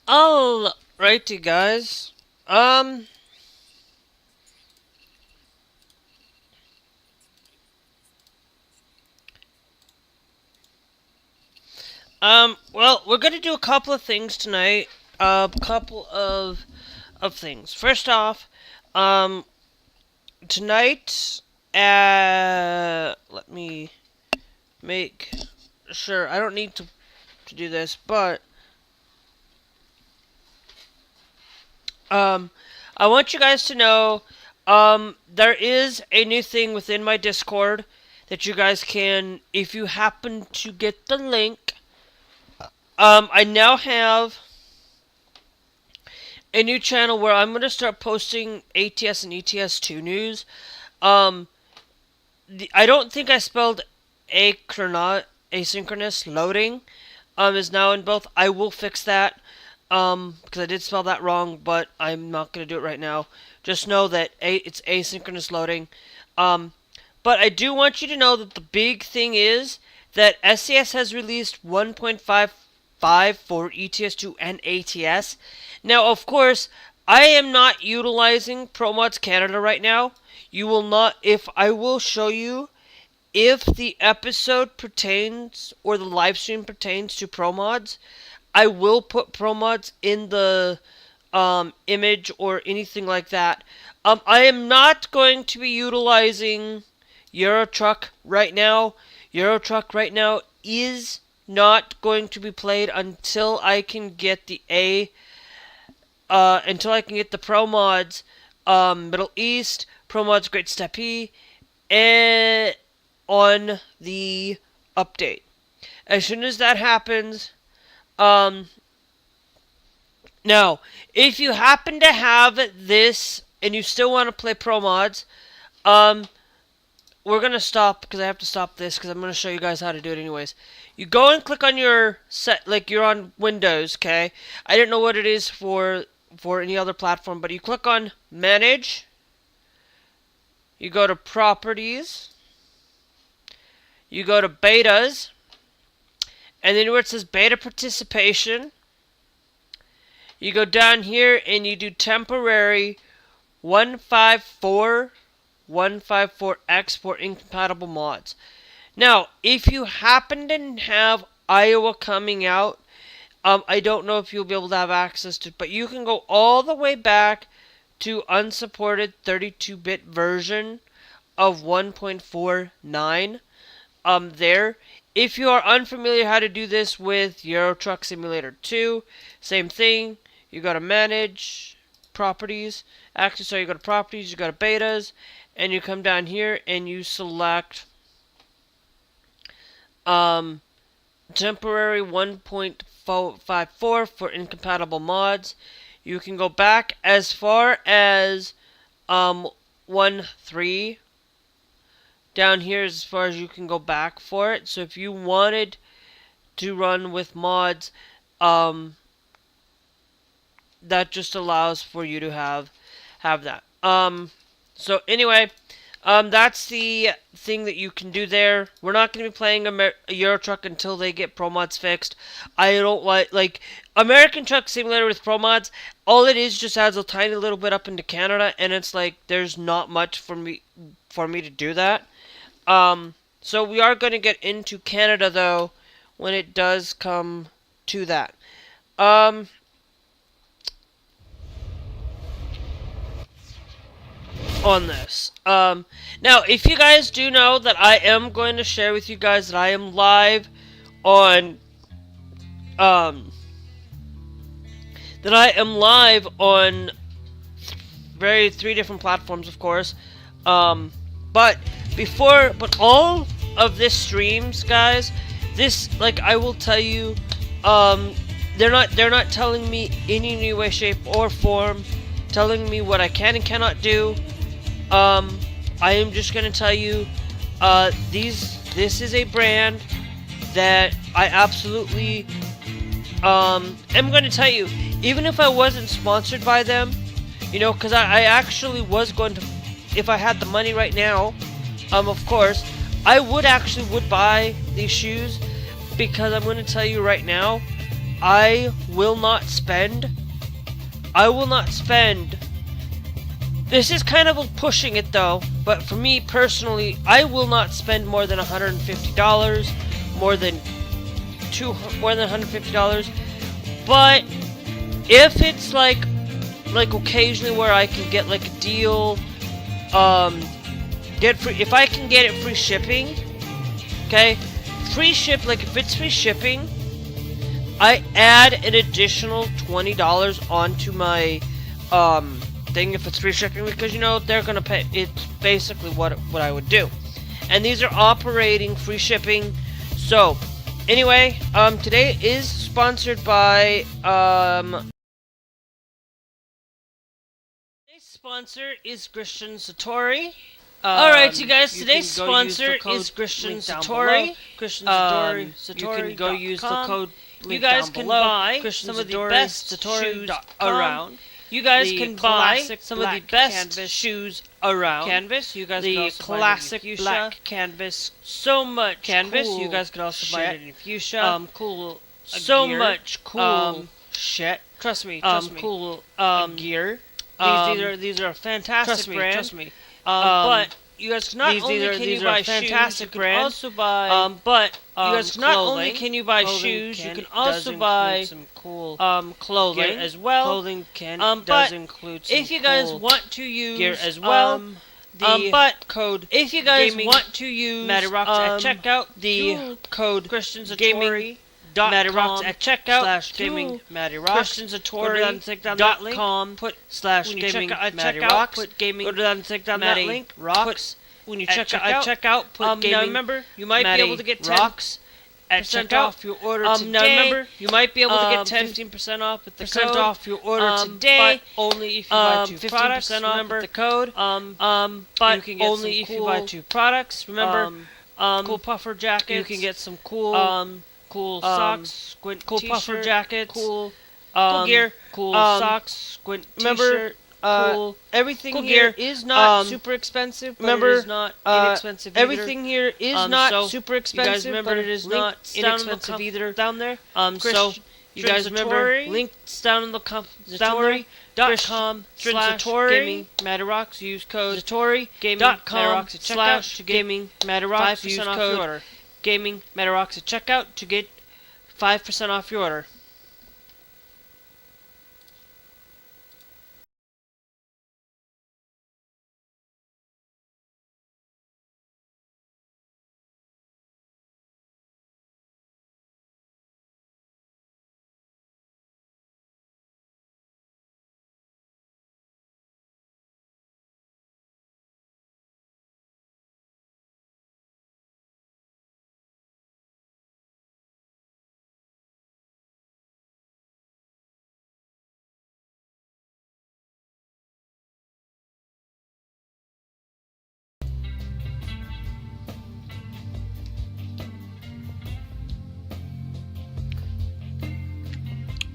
Alrighty, guys. Um, well, we're gonna do a couple of things tonight. A couple of things. First off, um, tonight, let me make sure. I don't need to do this, but um, I want you guys to know, there is a new thing within my Discord that you guys can, if you happen to get the link. I now have a new channel where I'm gonna start posting ATS and ETS2 news. Um, I don't think I spelled asynchronous loading. Is now in both. I will fix that. Because I did spell that wrong, but I'm not gonna do it right now. Just know that it's asynchronous loading. But I do want you to know that the big thing is that SCS has released 1.55 for ETS2 and ATS. Now, of course, I am not utilizing ProMods Canada right now. You will not, if I will show you if the episode pertains or the live stream pertains to ProMods, I will put ProMods in the image or anything like that. I am not going to be utilizing Eurotruck right now. Eurotruck right now is not going to be played until I can get the ProMods Middle East, ProMods Great Steppe, and on the update. As soon as that happens, now, if you happen to have this and you still want to play ProMods, we're gonna stop because I have to stop this because I'm gonna show you guys how to do it anyways. You go and click on your set, like you're on Windows, okay? I don't know what it is for any other platform, but you click on Manage. You go to Properties. You go to Betas. And then where it says Beta Participation, you go down here and you do Temporary 154X for incompatible mods. Now, if you happen to have Iowa coming out, I don't know if you'll be able to have access to it, but you can go all the way back to unsupported 32-bit version of 1.49 there. If you are unfamiliar how to do this with Euro Truck Simulator 2, same thing. You go to Manage, Properties. Actually, so you go to Properties, you go to Betas, and you come down here and you select Temporary 1.54 for incompatible mods. You can go back as far as 1.3. Down here is as far as you can go back for it. So if you wanted to run with mods, that just allows for you to have that. So anyway, that's the thing that you can do there. We're not going to be playing Euro Truck until they get ProMods fixed. I don't like American Truck Simulator with ProMods. All it is just adds a tiny little bit up into Canada, and it's like there's not much for me to do that. So we are going to get into Canada, though, when it does come to that. On this. Now, if you guys do know that I am going to share with you guys that I am live on, three different platforms, of course. But all of this streams, guys, this, like, I will tell you, they're not telling me in any way, shape, or form, telling me what I can and cannot do. I am just gonna tell you, this is a brand that I absolutely, am gonna tell you, even if I wasn't sponsored by them, you know, because I actually was going to, if I had the money right now, of course, I would buy these shoes, because I'm going to tell you right now, I will not spend. This is kind of pushing it though, but for me personally, I will not spend more than $150, more than $150. But if it's like occasionally where I can get like a deal, if I can get it free shipping, okay, like if it's free shipping, I add an additional $20 onto my thing if it's free shipping, because you know they're gonna pay. It's basically what I would do, and these are operating free shipping. So anyway, today is sponsored by today's sponsor is Christian Satori. Alright, you guys, today's sponsor is Christian Satori. Christian Satori. You can go use the code. You guys can buy some of the best shoes around. You guys can buy some of the best shoes around. Canvas. You guys can also classic black canvas. So much canvas. You guys can also buy it in fuchsia. Cool. So much cool shit. Trust me. Cool gear. These are a fantastic brand. Trust me. But you guys not only can you buy shoes, you can also buy. But you guys not only can you buy shoes, you can also buy some cool clothing as well. Clothing does include some if you guys want to use gear as well. But code if you guys want to use ROG at checkout, the code Christian Gaming. Matirocks at checkout /gaming Matirocks. Christian Satori.com put /gaming Matirocks. Put gaming. Go down and take down that link. Rocks. When you check out, put gaming. Now remember, you might be able to get rocks at checkout off your order today. Now remember, you might be able to get 15% off with the code off your order today. But only if you buy 2 products. 15% off with the code. But you can get only if you buy 2 products. Remember, cool puffer jackets. You can get some cool. Cool socks, squint cool puffer jackets, cool gear, cool socks, squint t-shirt, cool everything cool here gear. Is not super expensive, but remember, it is not inexpensive either. Everything here is not super expensive, you guys remember, but it is not inexpensive either. Down there, so you guys remember, links down in the Satori.com/gaming Matirocks. Use code Satori.com/gaming Matirocks. Use code Gaming Matirocks at checkout to get 5% off your order.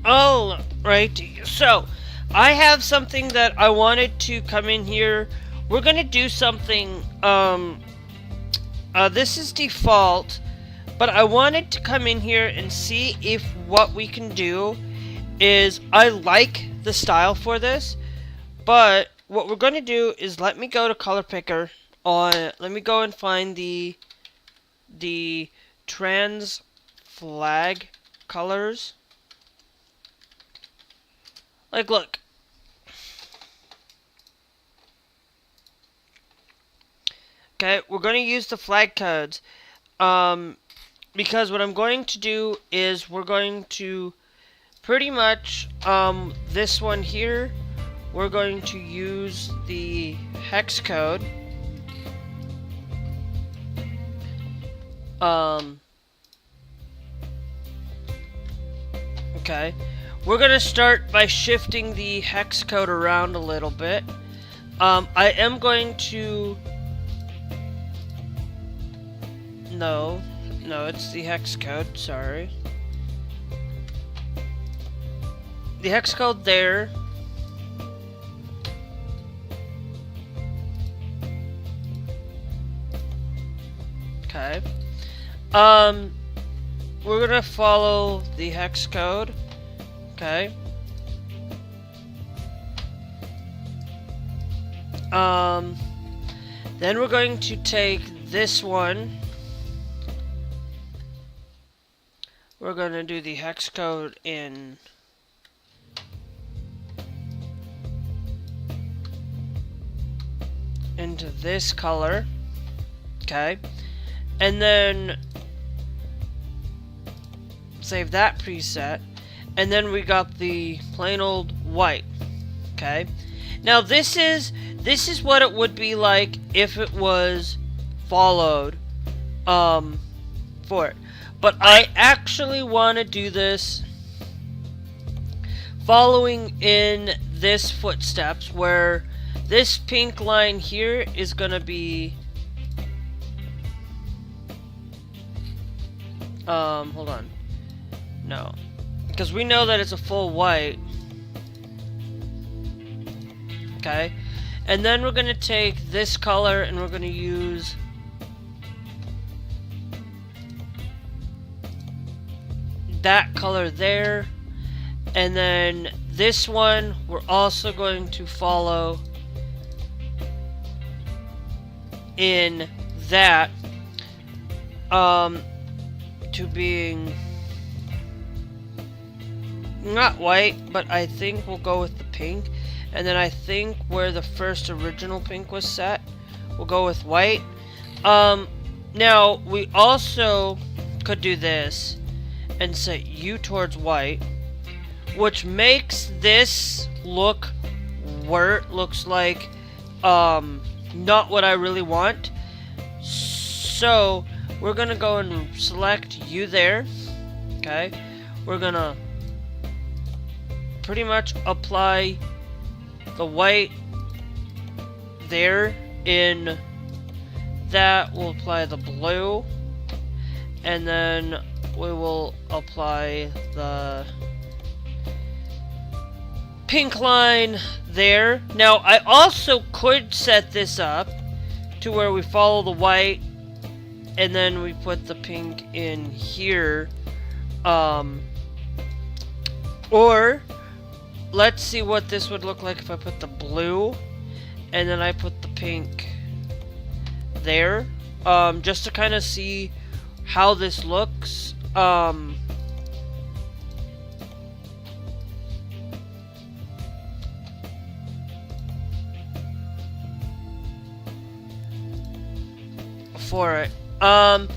Alrighty, so I have something that I wanted to come in here. We're gonna do something. This is default, but I wanted to come in here and see if what we can do is I like the style for this, but what we're gonna do is let me go to color picker let me go and find the trans flag colors. Like, look. Okay, we're going to use the flag codes. Because what I'm going to do is we're going to pretty much, this one here, we're going to use the hex code. Okay. We're going to start by shifting the hex code around a little bit. I am going to... No, it's the hex code, sorry. The hex code there. Okay. we're gonna follow the hex code. Okay. Then we're going to take this one. We're going to do the hex code into this color. Okay. And then save that preset. And then we got the plain old white. Okay. Now this is what it would be like if it was followed for it. But I actually want to do this following in this footsteps, where this pink line here is going to be hold on. No. Because we know that it's a full white. Okay. And then we're going to take this color and we're going to use that color there. And then this one we're also going to follow in that to being not white, but I think we'll go with the pink. And then I think where the first original pink was set, we'll go with white. Now we also could do this and set you towards white, which makes this look where it looks like not what I really want. So we're gonna go and select you there. Okay, we're gonna pretty much apply the white there. In that we'll apply the blue, and then we will apply the pink line there. Now I also could set this up to where we follow the white and then we put the pink in here, or let's see what this would look like if I put the blue and then I put the pink there, just to kind of see how this looks. For it. I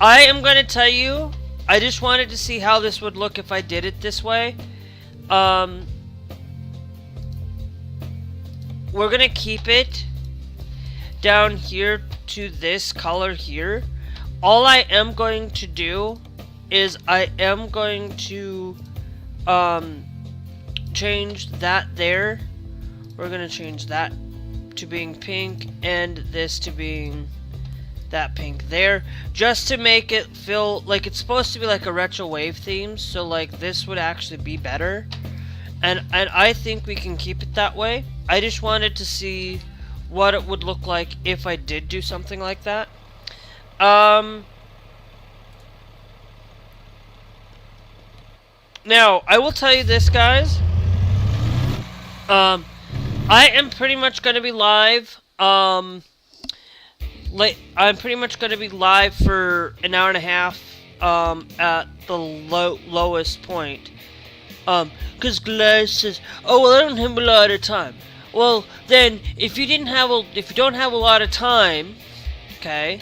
am going to tell you, I just wanted to see how this would look if I did it this way. We're going to keep it down here to this color here. All I am going to do is I am going to change that there. We're going to change that to being pink and this to being that pink there, just to make it feel like it's supposed to be like a retro wave theme. So like this would actually be better, and I think we can keep it that way. I just wanted to see what it would look like if I did do something like that. Now I will tell you this, guys. I am pretty much going to be live. I'm pretty much going to be live for an hour and a half at the lowest point. Because Glass says, "Oh well, I don't have a lot of time." Well, then if you don't have a lot of time, okay,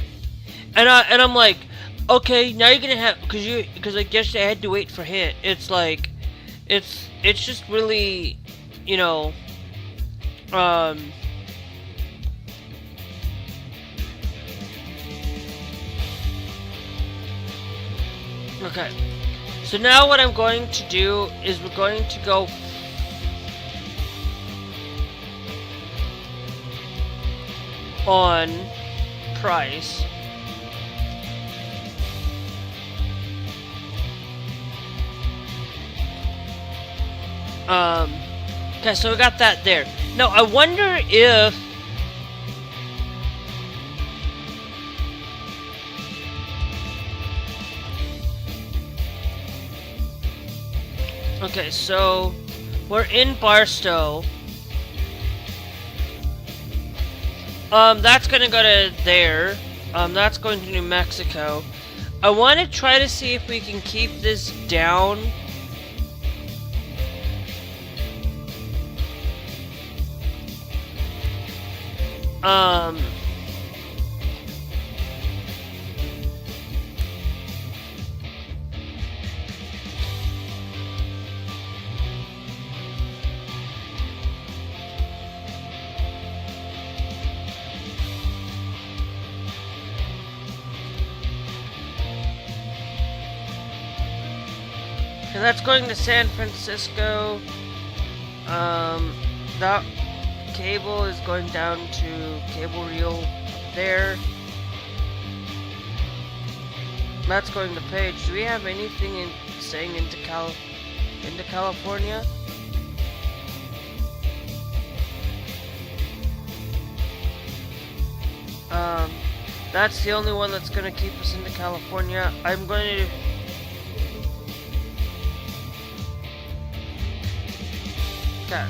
and I'm like, okay, now you're gonna have because I guess I had to wait for him. It's like, it's just really, you know, okay, so now what I'm going to do is we're going to go on price. Okay, so we got that there. Now I wonder if Okay, so we're in Barstow. That's gonna go to there. That's going to New Mexico. I want to try to see if we can keep this down. And that's going to San Francisco. That cable is going down to cable reel there. That's going to Page. Do we have anything saying into California? That's the only one that's going to keep us into California. I'm going to... Okay.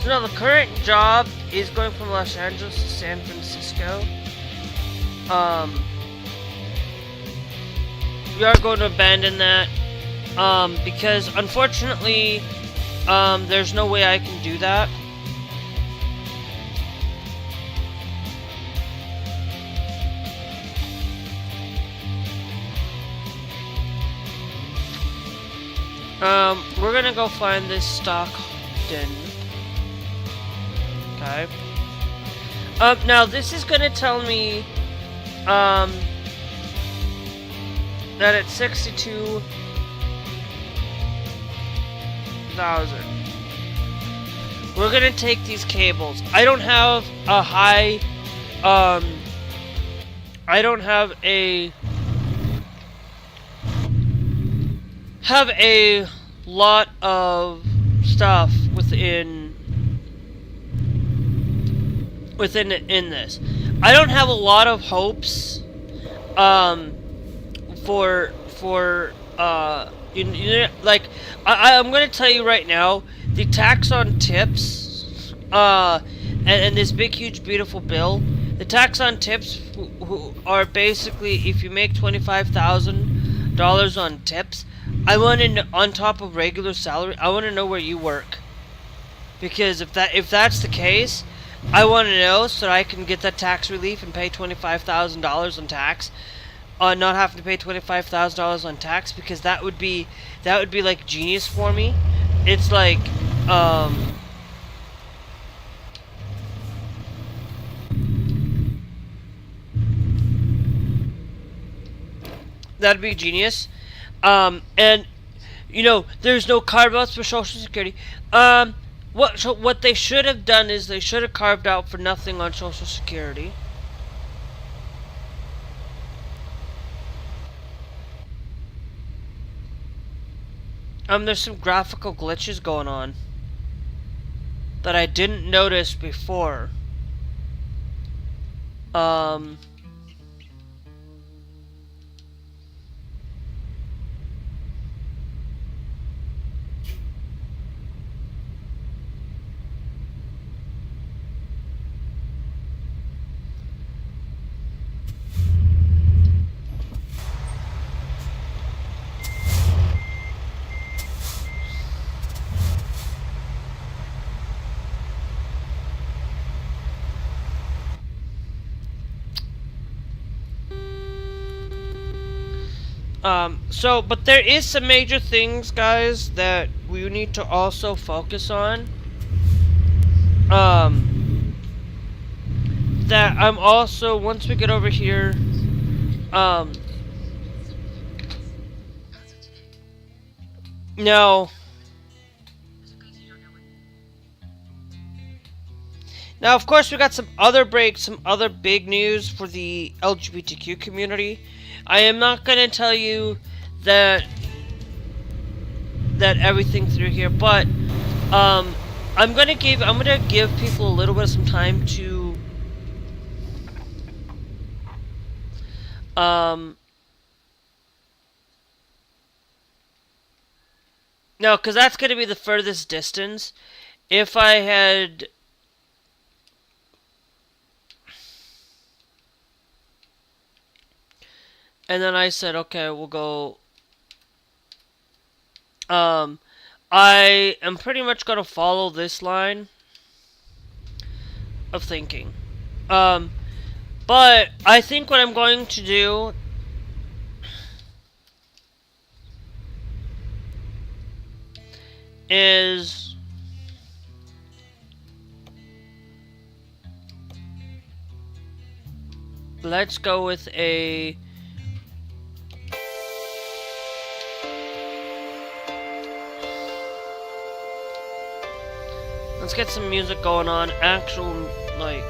So now the current job is going from Los Angeles to San Francisco. We are going to abandon that. Because unfortunately, there's no way I can do that. We're gonna go find this Stockton. Okay. Now this is gonna tell me, that it's 62,000. We're gonna take these cables. I don't have a high, I don't have a lot of stuff within this. I don't have a lot of hopes for like I'm gonna tell you right now, the tax on tips and this big huge beautiful bill, the tax on tips who are basically, if you make $25,000 on tips, I want to know, on top of regular salary, I want to know where you work. Because if that's the case, I want to know so that I can get that tax relief and pay $25,000 on tax, not having to pay $25,000 on tax, because that would be like genius for me. It's like that'd be genius. And you know, there's no carve outs for Social Security. What they should have done is they should have carved out for nothing on Social Security. There's some graphical glitches going on that I didn't notice before. But there is some major things, guys, that we need to also focus on. That I'm also, once we get over here, now, of course, we got some other big news for the LGBTQ community. I am not going to tell you that everything through here, but I'm going to give people a little bit of some time to No, because that's going to be the furthest distance. If I had... And then I said, okay, we'll go... I am pretty much going to follow this line of thinking. But I think what I'm going to do is let's go with a let's get some music going on, actual, like...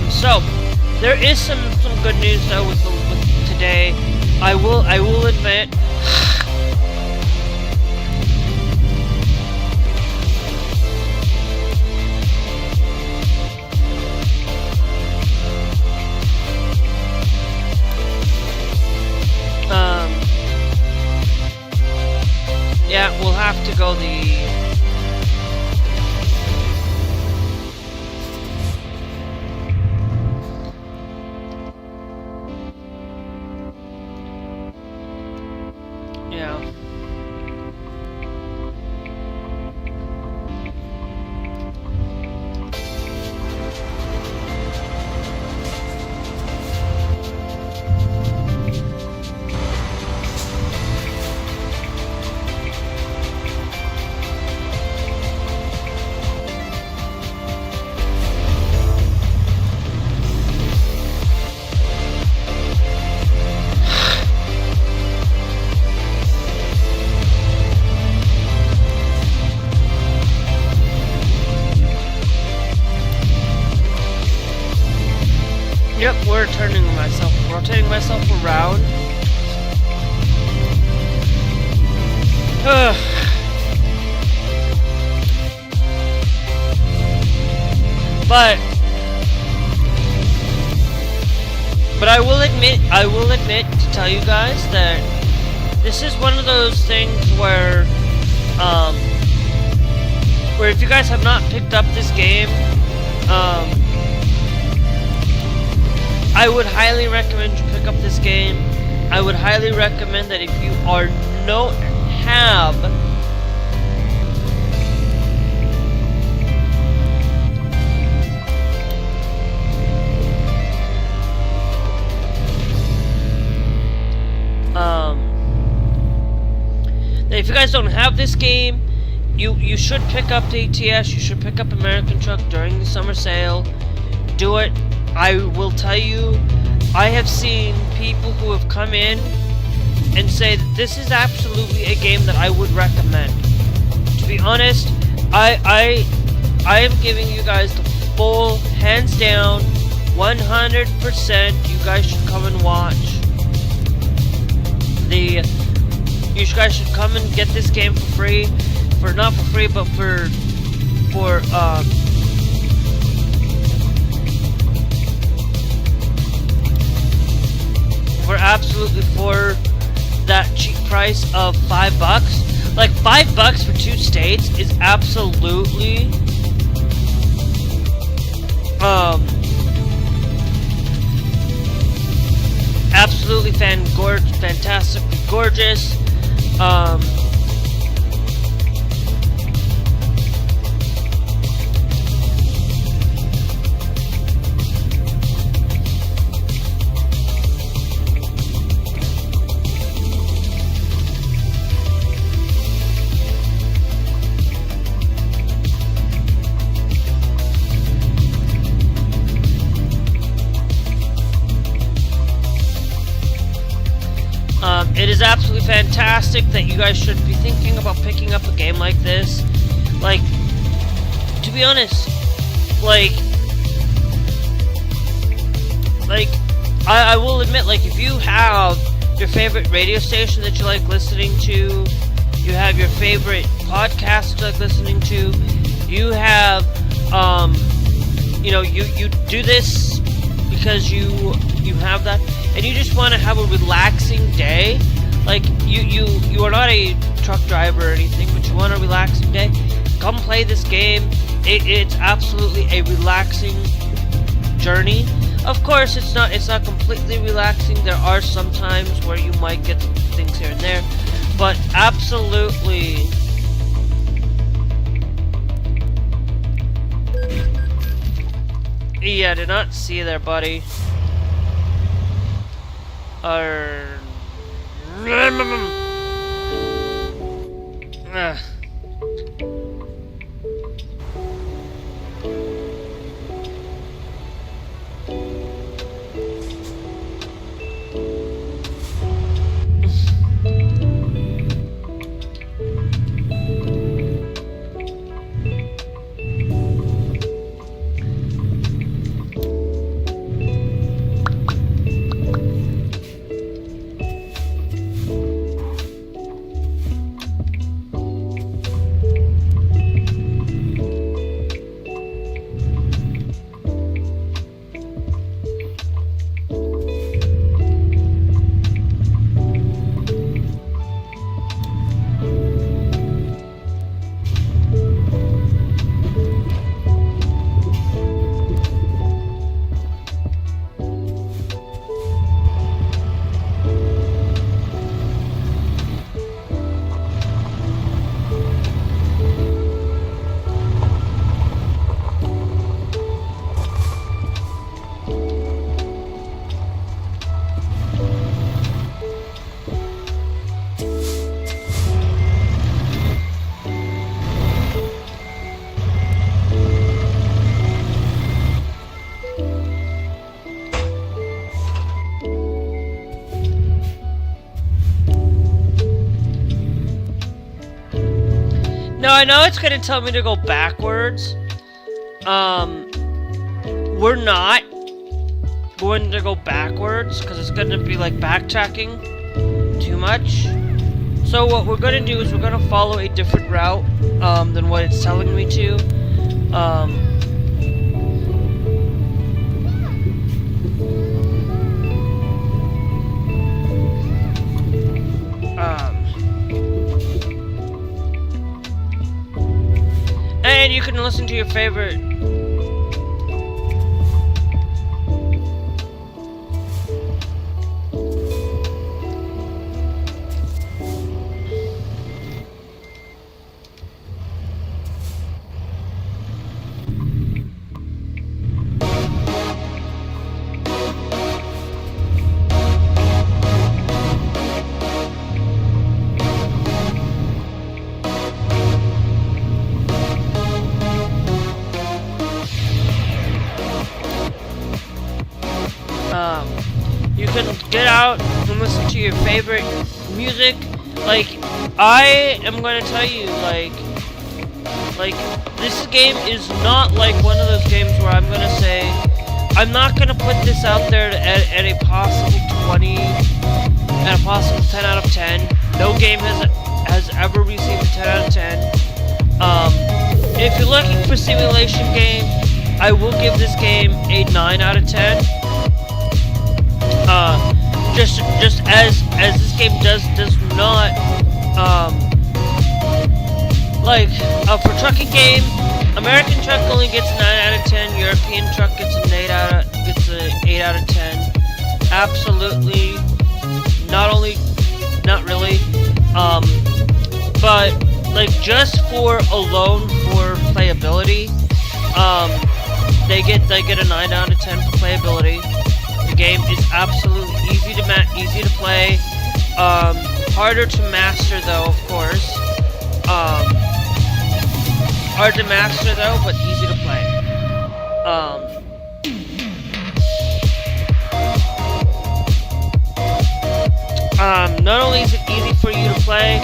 So, there is some good news though with today. I will admit. Yeah, we'll have to go the. Yeah. Yep, we're rotating myself around. But I will admit to tell you guys that this is one of those things where if you guys have not picked up this game, I would highly recommend you pick up this game. I would highly recommend that if you have that if you guys don't have this game, you should pick up the ATS. You should pick up American Truck during the summer sale. Do it. I will tell you, I have seen people who have come in and say that this is absolutely a game that I would recommend. To be honest, I am giving you guys the full, hands down, 100%. You guys should come and watch. You guys should come and get this game for free, not for free, but for absolutely for that cheap price of $5. Like $5 for 2 states is absolutely absolutely fantastically gorgeous. It is absolutely fantastic that you guys should be thinking about picking up a game like this. Like, to be honest, like I will admit, like, if you have your favorite radio station that you like listening to, you have your favorite podcast you like listening to, you have, you know, you do this because you have that, and you just want to have a relaxing day, like, you are not a truck driver or anything, but you want a relaxing day, come play this game. It's absolutely a relaxing journey. Of course, it's not completely relaxing. There are some times where you might get some things here and there, but absolutely. Yeah, did not see there, buddy. No, I know it's gonna tell me to go backwards. We're not going to go backwards because it's gonna be like backtracking too much. So what we're gonna do is we're gonna follow a different route than what it's telling me to. And you can listen to your favorite. You can get out and listen to your favorite music. Like, I am going to tell you, like this game is not like one of those games where I'm going to say, I'm not going to put this out there at a possible 20, and a possible 10 out of 10. No game has ever received a 10 out of 10. If you're looking for a simulation game, I will give this game a 9 out of 10. Just as this game does not for trucking game, American truck only gets 9 out of 10. European truck gets an 8 out of 10. Absolutely, not really. But like just for playability, they get a 9 out of 10 for playability. The game is absolutely easy to play. Harder to master though, of course. Hard to master though, but easy to play. Not only is it easy for you to play,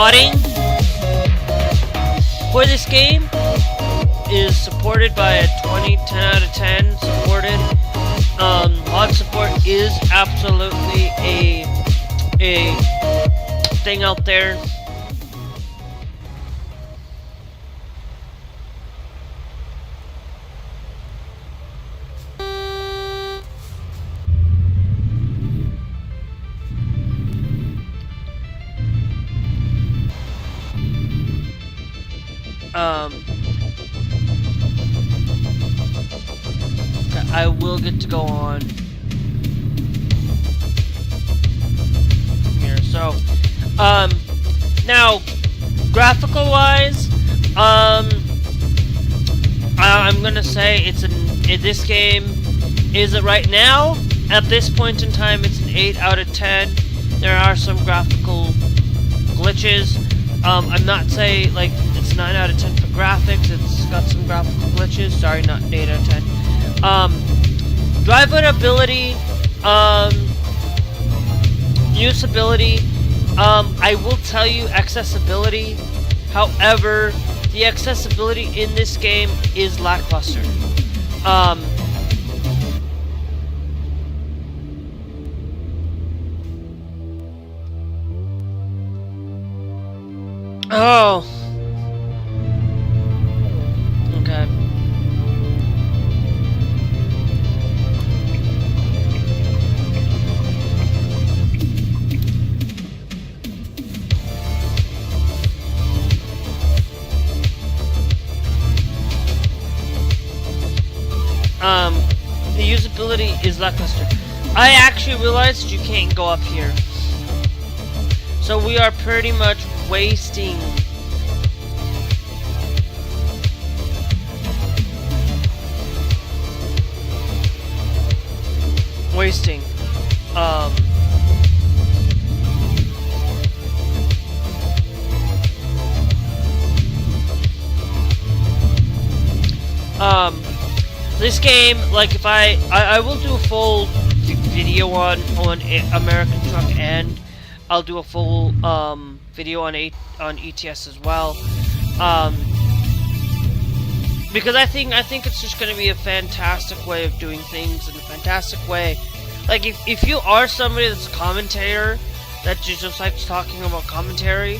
modding for this game is supported by a 10 out of 10 supported. Mod support is absolutely a thing out there. I will get to go on here. So, now, graphical wise, I'm gonna say this game is right now, at this point in time, it's an 8 out of 10. There are some graphical glitches. I'm not saying, like, it's 9 out of 10 for graphics, it's got some graphical glitches. Sorry, not 8 out of 10. Drivability, usability, I will tell you accessibility. However, the accessibility in this game is lackluster. Oh. Okay. The usability is lackluster. I actually realized you can't go up here. So we are pretty much wasting this game, like, if I will do a full video on American Truck, and I'll do a full video on ETS as well, because I think it's just going to be a fantastic way of doing things, and a fantastic way. Like, if you are somebody that's a commentator that just likes talking about commentary,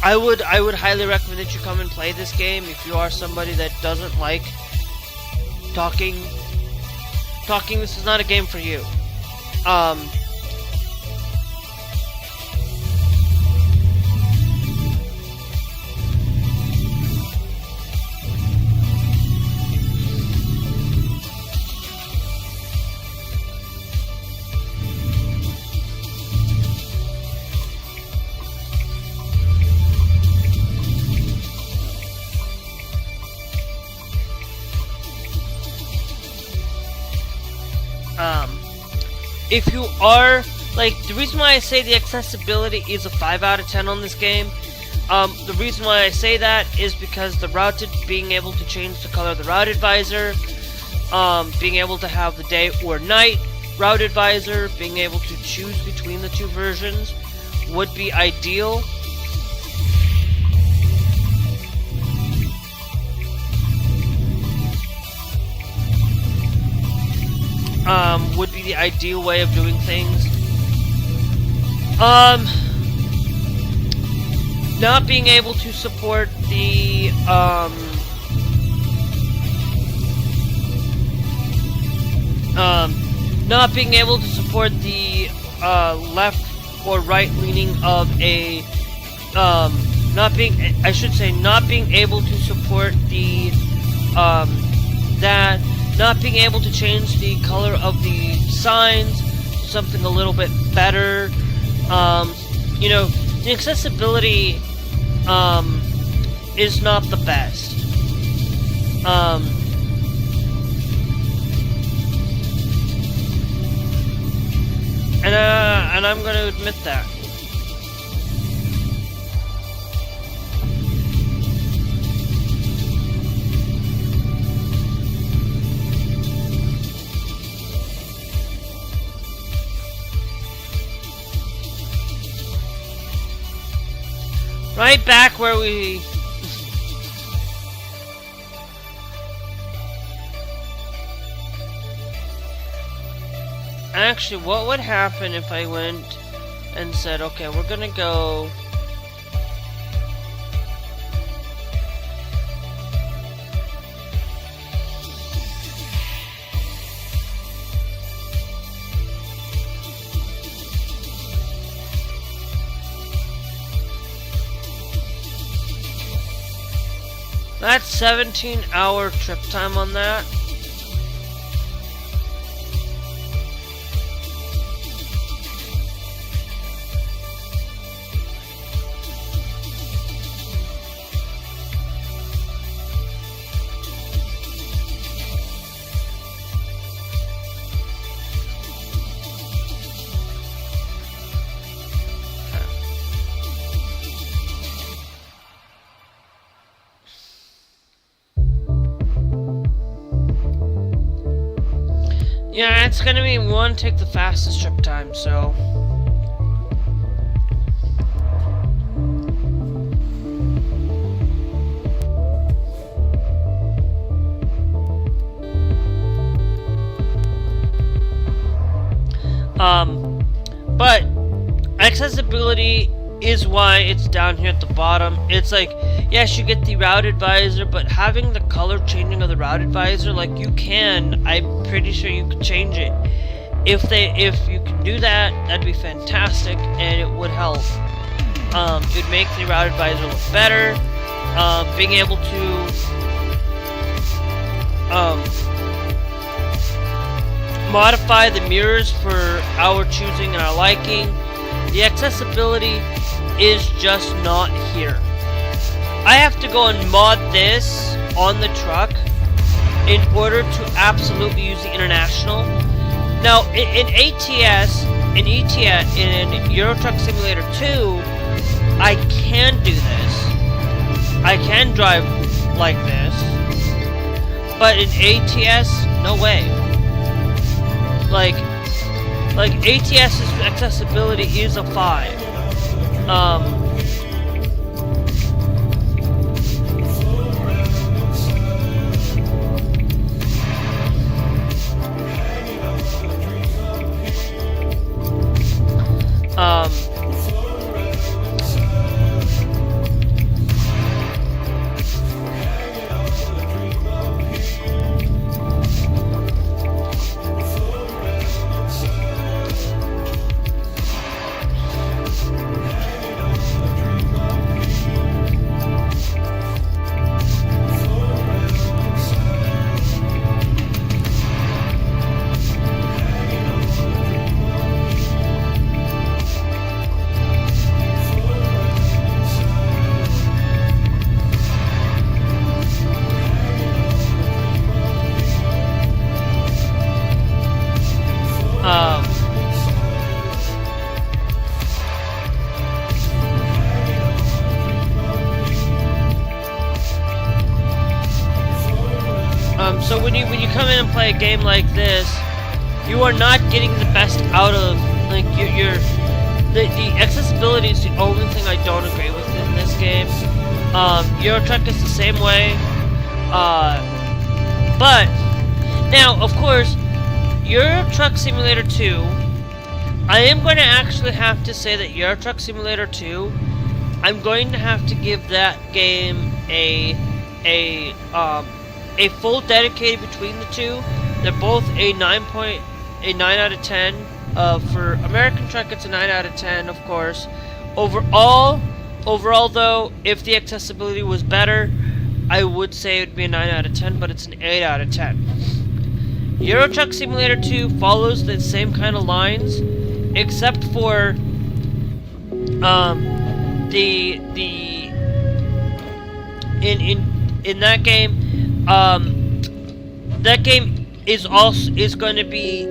I would highly recommend that you come and play this game. If you are somebody that doesn't like talking, this is not a game for you. If you are, like, the reason why I say the accessibility is a 5 out of 10 on this game, the reason why I say that is because being able to change the color of the routed visor, being able to have the day or night routed visor, being able to choose between the two versions would be ideal. Would be the ideal way of doing things. Not being able to support the, not being able to support the, left or right leaning of a, not being able to support the, not being able to change the color of the signs to something a little bit better. You know, the accessibility is not the best. And I'm going to admit that. Right back where we... Actually, what would happen if I went and said, okay, we're gonna go... That's 17-hour trip time on that. Yeah, it's gonna be one take the fastest trip time, so... But accessibility is why it's down here at the bottom. It's like, yes, you get the routed visor, but having the color changing of the routed visor, like you can, I'm pretty sure you could change it. If you can do that, that'd be fantastic, and it would help. It would make the routed visor look better. Being able to modify the mirrors for our choosing and our liking. The accessibility is just not here. I have to go and mod this on the truck in order to absolutely use the international. Now, in ATS, in ETS, in Euro Truck Simulator 2, I can do this. I can drive like this. But in ATS, no way. Like ATS's accessibility is a 5. So when you come in and play a game like this, you are not getting the best out of, like, the accessibility is the only thing I don't agree with in this game. Euro Truck is the same way. But now, of course, Euro Truck Simulator 2, I am going to actually have to say that Euro Truck Simulator 2, I'm going to have to give that game a full dedicated between the two. They're both a 9 out of 10. For American Truck, it's a 9 out of 10, of course. Overall though, if the accessibility was better, I would say it would be a 9 out of 10, but it's an 8 out of 10. Euro Truck Simulator 2 follows the same kind of lines, except for in that game. That game is going to be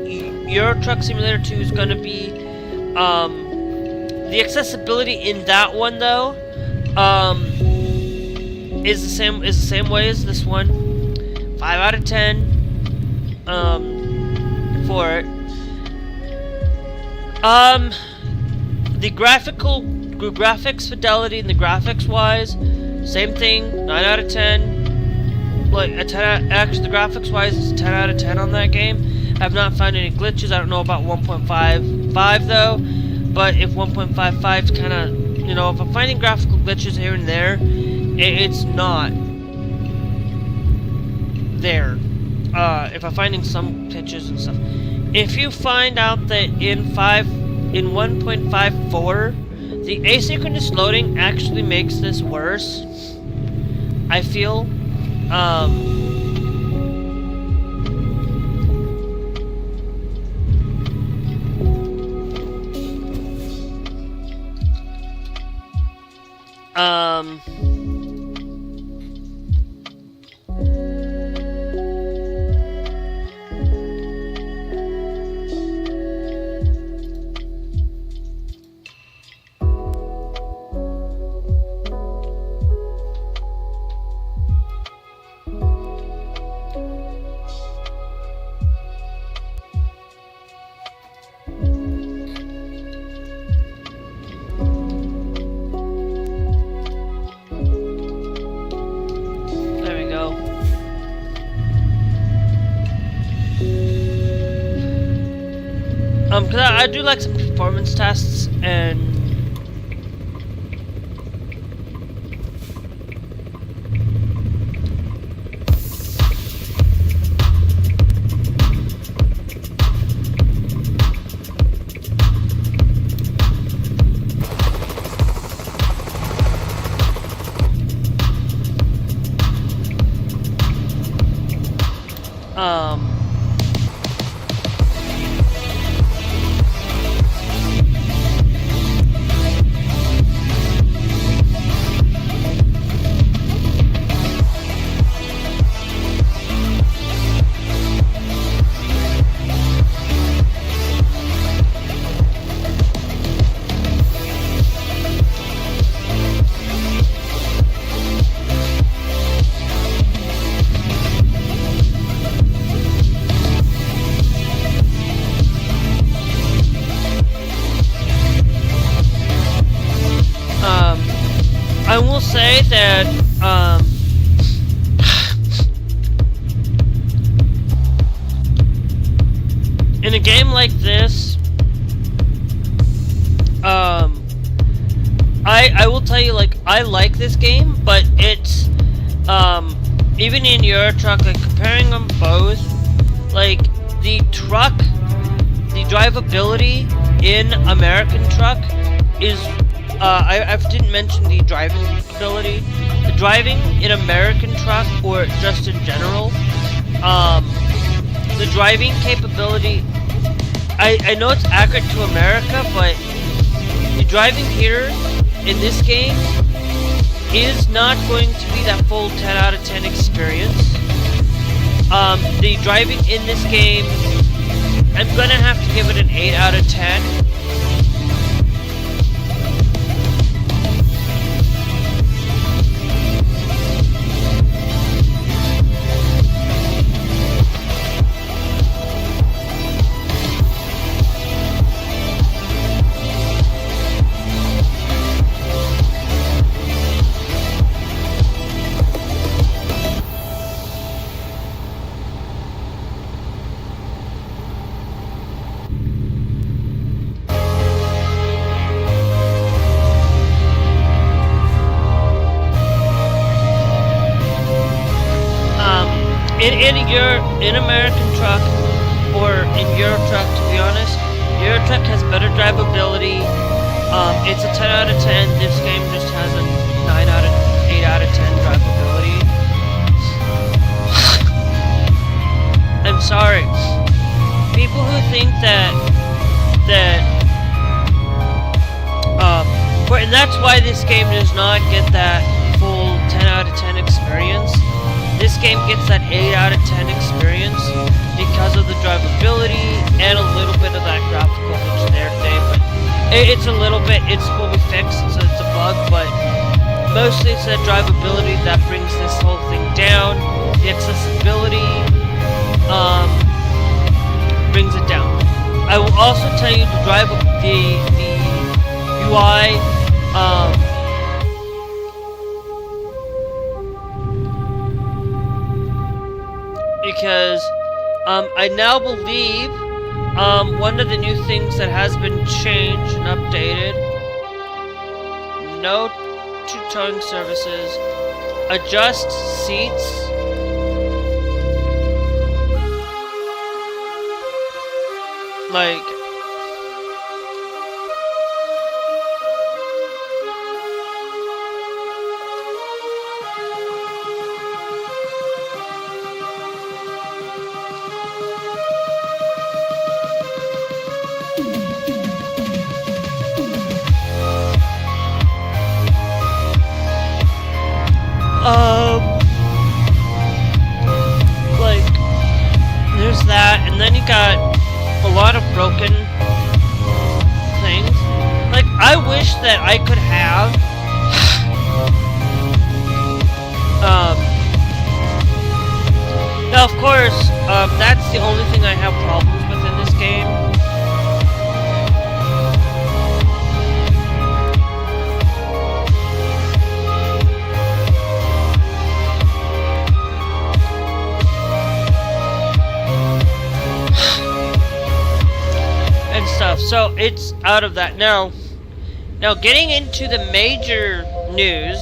Euro Truck Simulator 2 is going to be the accessibility in that one though is the same way as this one. 5 out of 10 for it. The graphical graphics fidelity and the graphics wise, same thing, 9 out of 10. Like a 10 actually the graphics wise is a 10 out of 10 on that game. I've not found any glitches. I don't know about 1.55 though, but if 1.55 is kind of, you know, if I'm finding graphical glitches here and there, it's not there. If I'm finding some glitches and stuff. If you find out that in 1.54 the asynchronous loading actually makes this worse, I feel. Cause I do like some performance tests and I will say that, in a game like this, I will tell you, like, I like this game, but it's, even in Euro Truck, like, comparing them both, like, the truck, the drivability in American Truck is, I didn't mention the driving ability. The driving in American Truck, or just in general, the driving capability, I know it's accurate to America, but the driving here in this game is not going to be that full 10 out of 10 experience. The driving in this game, I'm gonna have to give it an 8 out of 10. In American Truck, or in Euro Truck, to be honest, Euro Truck has better drivability. It's a 10 out of 10. This game just has a 8 out of 10 drivability. I'm sorry. People who think and that's why this game does not get that full 10 out of 10 experience. This game gets that 8 out of 10 experience because of the drivability and a little bit of that graphical glitch there today, but it's a little bit, it's what we fixed, so it's a bug, but mostly it's that drivability that brings this whole thing down. The accessibility brings it down. I will also tell you to drive the UI Because I now believe one of the new things that has been changed and updated, no to towing services, adjust seats, like like, there's that, and then you got a lot of broken things. Like, I wish that I could have, now of course, that's the only thing I have problems with in this game. Stuff. So it's out of that now. Now getting into the major news.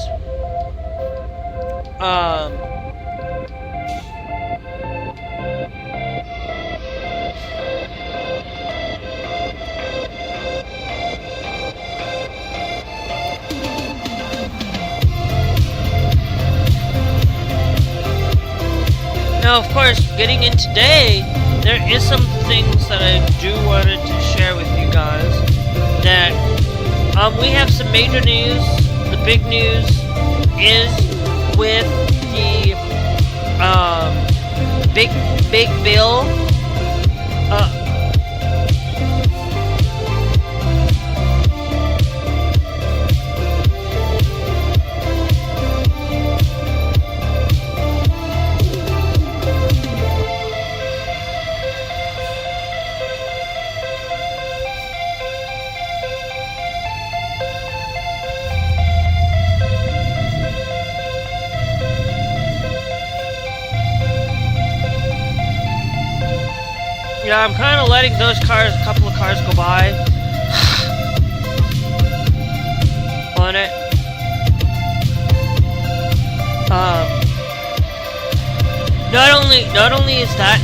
Now, of course, getting in today, there is some things that I do wanted to share with you guys. That we have some major news. The big news is with the big bill. Yeah, I'm kind of letting those cars, a couple of cars go by on it. Not only is that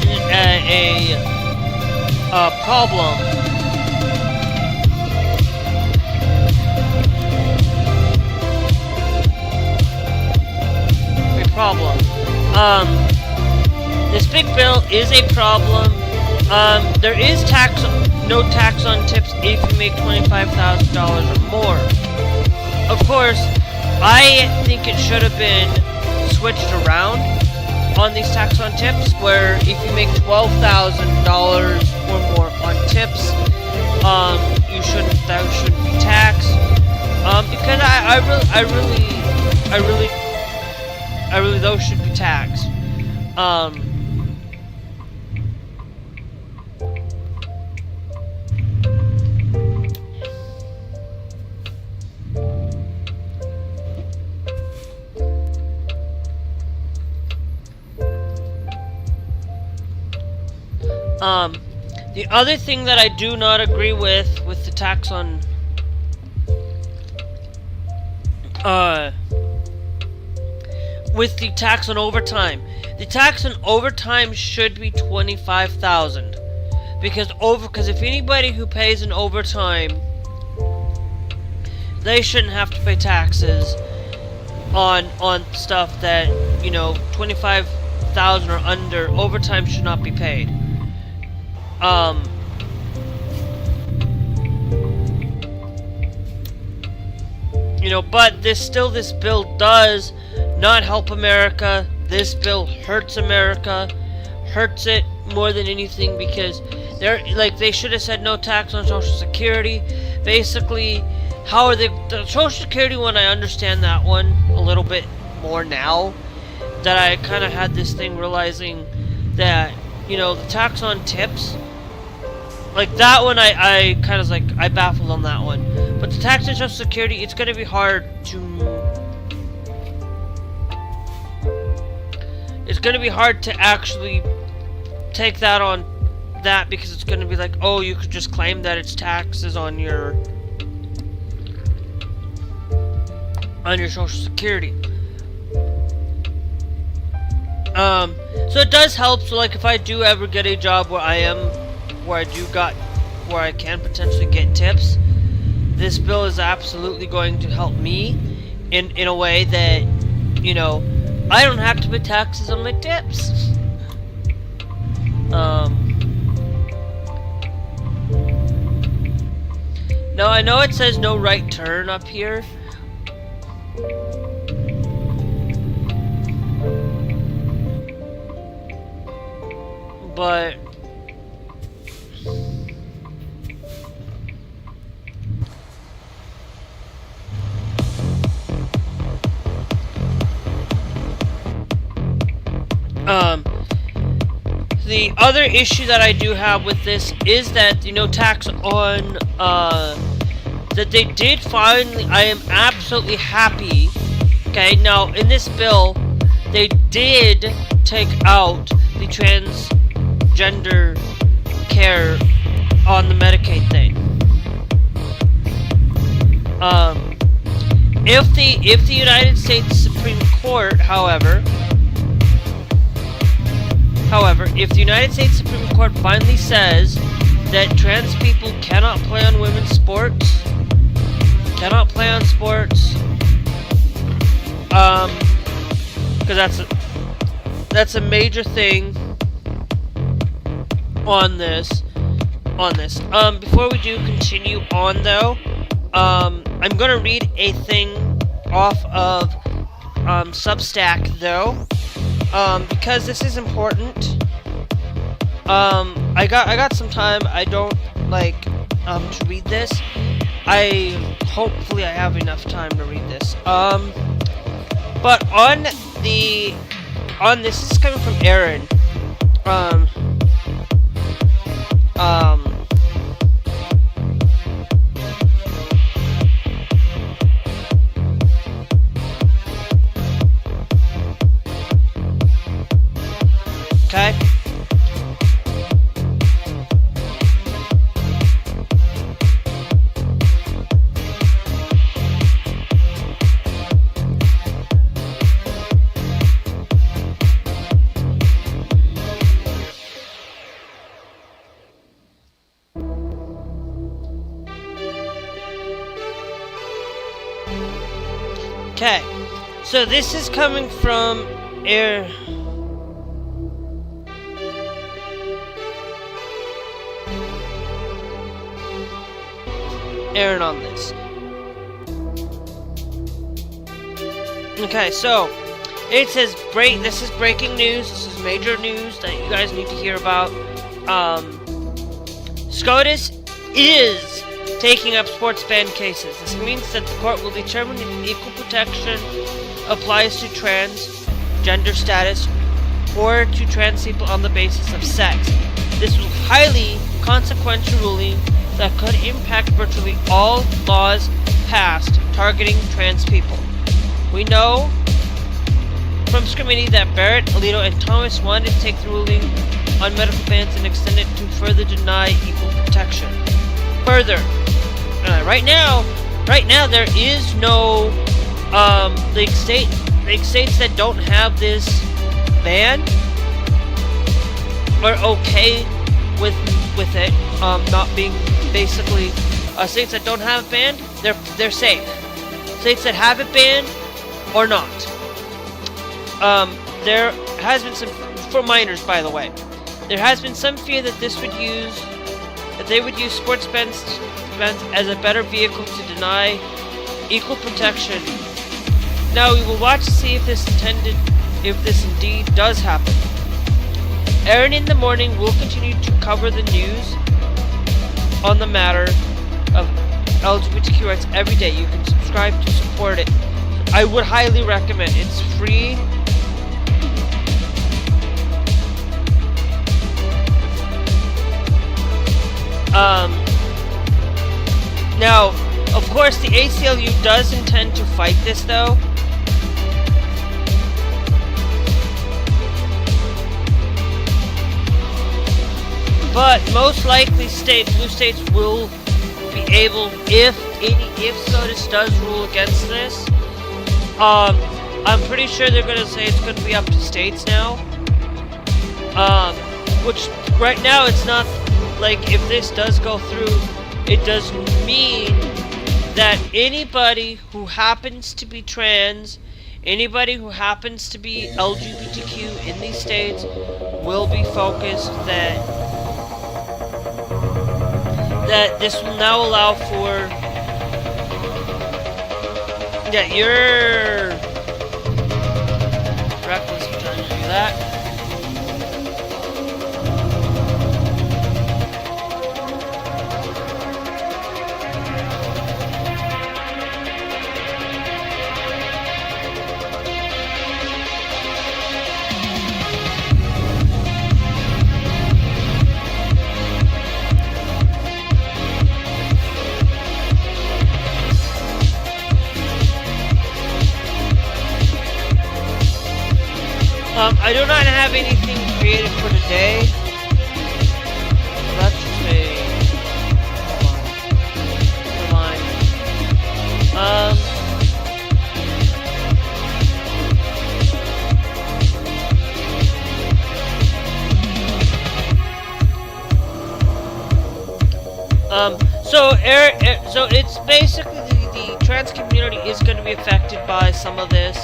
a problem, this big bill is a problem. There is no tax on tips if you make $25,000 or more. Of course, I think it should have been switched around on these tax on tips, where if you make $12,000 or more on tips, that shouldn't be taxed. Because I really those should be taxed. The other thing that I do not agree with the tax on overtime. The tax on overtime should be $25,000 because if anybody who pays an overtime, they shouldn't have to pay taxes on stuff that, you know, $25,000 or under. Overtime should not be paid. You know, but this bill does not help America. This bill hurts America, hurts it more than anything, because they should have said no tax on Social Security. Basically, how are the Social Security one? I understand that one a little bit more now that I kind of had this thing realizing that, you know, the tax on tips like that one, I kind of like, I baffled on that one. But the tax and social security, it's gonna be hard to, it's gonna be hard to actually take that on that, because it's gonna be like, oh, you could just claim that it's taxes on your social security. So it does help. So like, if I do ever get a job where I can potentially get tips, this bill is absolutely going to help me in a way that, you know, I don't have to pay taxes on my tips. Now I know it says no right turn up here. But the other issue that I do have with this is that, you know, tax on that they did finally, I am absolutely happy. Okay, now in this bill they did take out the transgender care on the Medicaid thing. If the United States Supreme Court, however, if the United States Supreme Court finally says that trans people cannot play on women's sports, because that's a major thing on this. Before we do continue on, though, I'm gonna read a thing off of Substack, though, because this is important. I got some time. I don't like to read this. Hopefully I have enough time to read this. But on this is coming from Aaron. Okay. Okay, so this is coming from Aaron on this. Okay, so it says this is breaking news. This is major news that you guys need to hear about. SCOTUS is taking up sports ban cases. This means that the court will determine if equal protection applies to transgender status or to trans people on the basis of sex. This was a highly consequential ruling that could impact virtually all laws passed targeting trans people. We know from Scrutiny that Barrett, Alito, and Thomas wanted to take the ruling on medical bans and extend it to further deny equal protection. Further, right now there is no the states that don't have this ban are okay with it not being basically states that don't have it banned, they're safe. States that have it banned or not. There has been some, for minors by the way, there has been some fear that they would use sports bans as a better vehicle to deny equal protection. Now we will watch to see if this indeed does happen. Aaron in the Morning will continue to cover the news on the matter of LGBTQ rights every day. You can subscribe to support it. I would highly recommend. It's free. Now, of course, the ACLU does intend to fight this, though. But most likely, blue states will be able, if SCOTUS does rule against this. I'm pretty sure they're gonna say it's gonna be up to states now. Which right now it's not like, if this does go through, it does mean that anybody who happens to be trans, anybody who happens to be LGBTQ in these states will be focused that this will now allow for, yeah, you're reckless for trying to do that. I do not have anything created for today. Let's see. Never mind. So it's basically the trans community is going to be affected by some of this.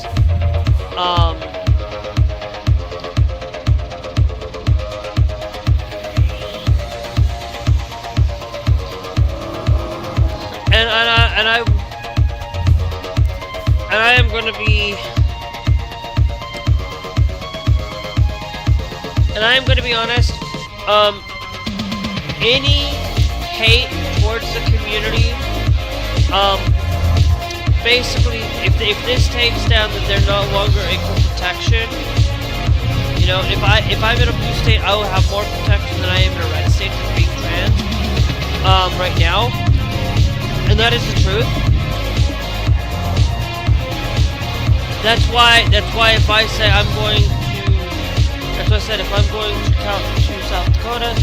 And I am going to be, and I am going to be honest. Any hate towards the community, basically, if this takes down that they're no longer equal protection, you know, if I'm in a blue state, I will have more protection than I am in a red state for being trans, right now. And that is the truth. That's why if I say I'm going to, that's why I said if I'm going to South Dakota,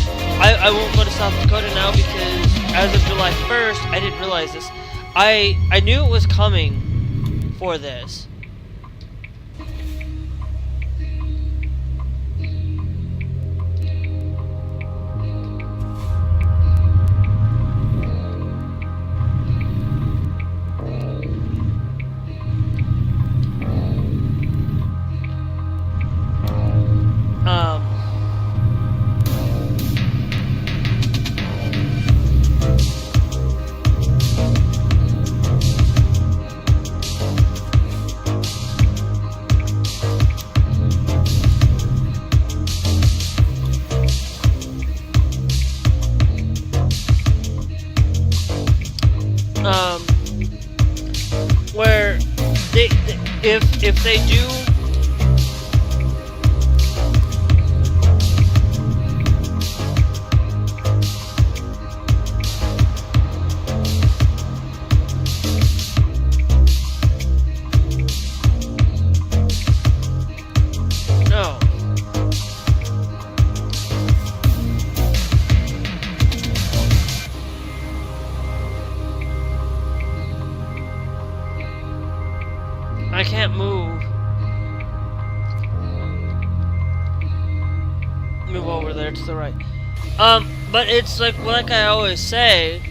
I won't go to South Dakota now, because as of July 1st, I didn't realize this. I knew it was coming for this. Where if they do, no. I can't move. Move over there to the right. But it's like I always say.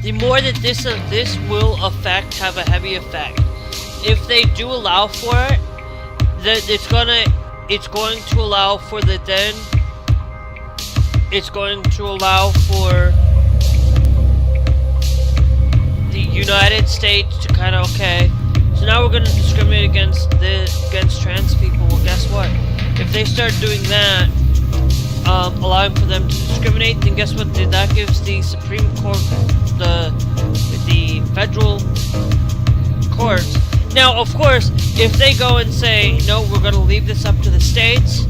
The more that this will have a heavy effect. If they do allow for it, that it's going to allow for the United States to kind of, okay, so now we're going to discriminate against trans people. Well, guess what? If they start doing that, allowing for them to discriminate, then guess what? That gives the Supreme Court, the federal courts. Now, of course, if they go and say, no, we're going to leave this up to the states,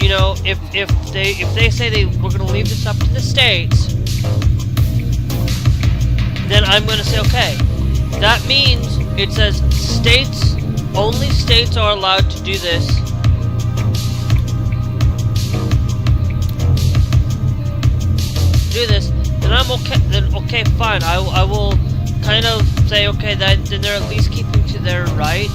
you know, if they say we're gonna leave this up to the states, then I'm gonna say okay. That means it says states, only states are allowed to do this. Then I'm okay. Then okay, fine. I will kind of say okay. Then they're at least keeping to their right.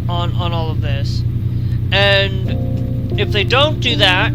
On all of this, and if they don't do that,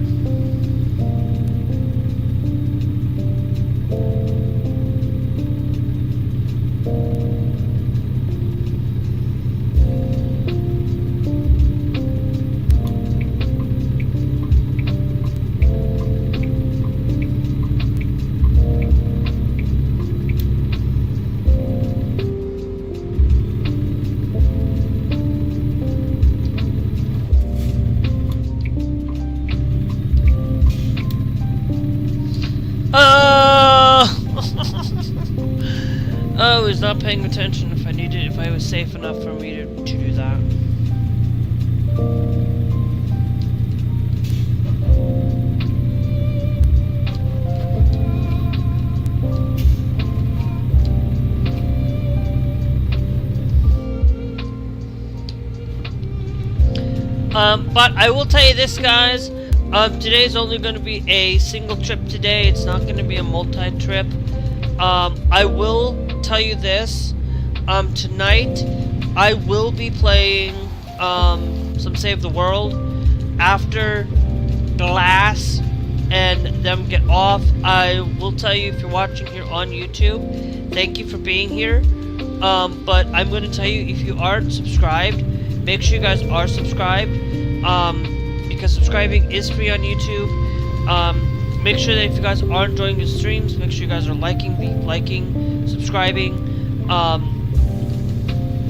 oh, he's not paying attention. If I was safe enough for me to do that. But I will tell you this, guys. Today's only going to be a single trip today. It's not going to be a multi-trip. I will tell you this. Tonight, I will be playing some Save the World. After Glass and them get off, I will tell you, if you're watching here on YouTube, thank you for being here. But I'm going to tell you, if you aren't subscribed, make sure you guys are subscribed. Because subscribing is free on YouTube. Make sure that if you guys are enjoying the streams, make sure you guys are liking, subscribing.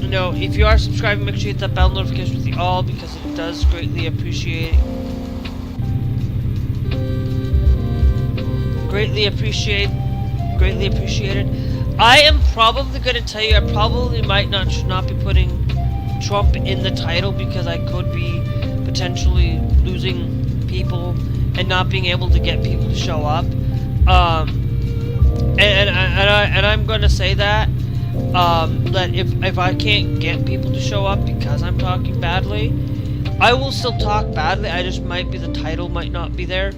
You know, if you are subscribing, make sure you hit that bell notification with the all, because it does greatly appreciate. Greatly appreciated. I am probably going to tell you, I probably should not be putting Trump in the title, because I could be potentially losing people and not being able to get people to show up. And I'm going to say that that if I can't get people to show up because I'm talking badly, I will still talk badly. I just might be, the title might not be there.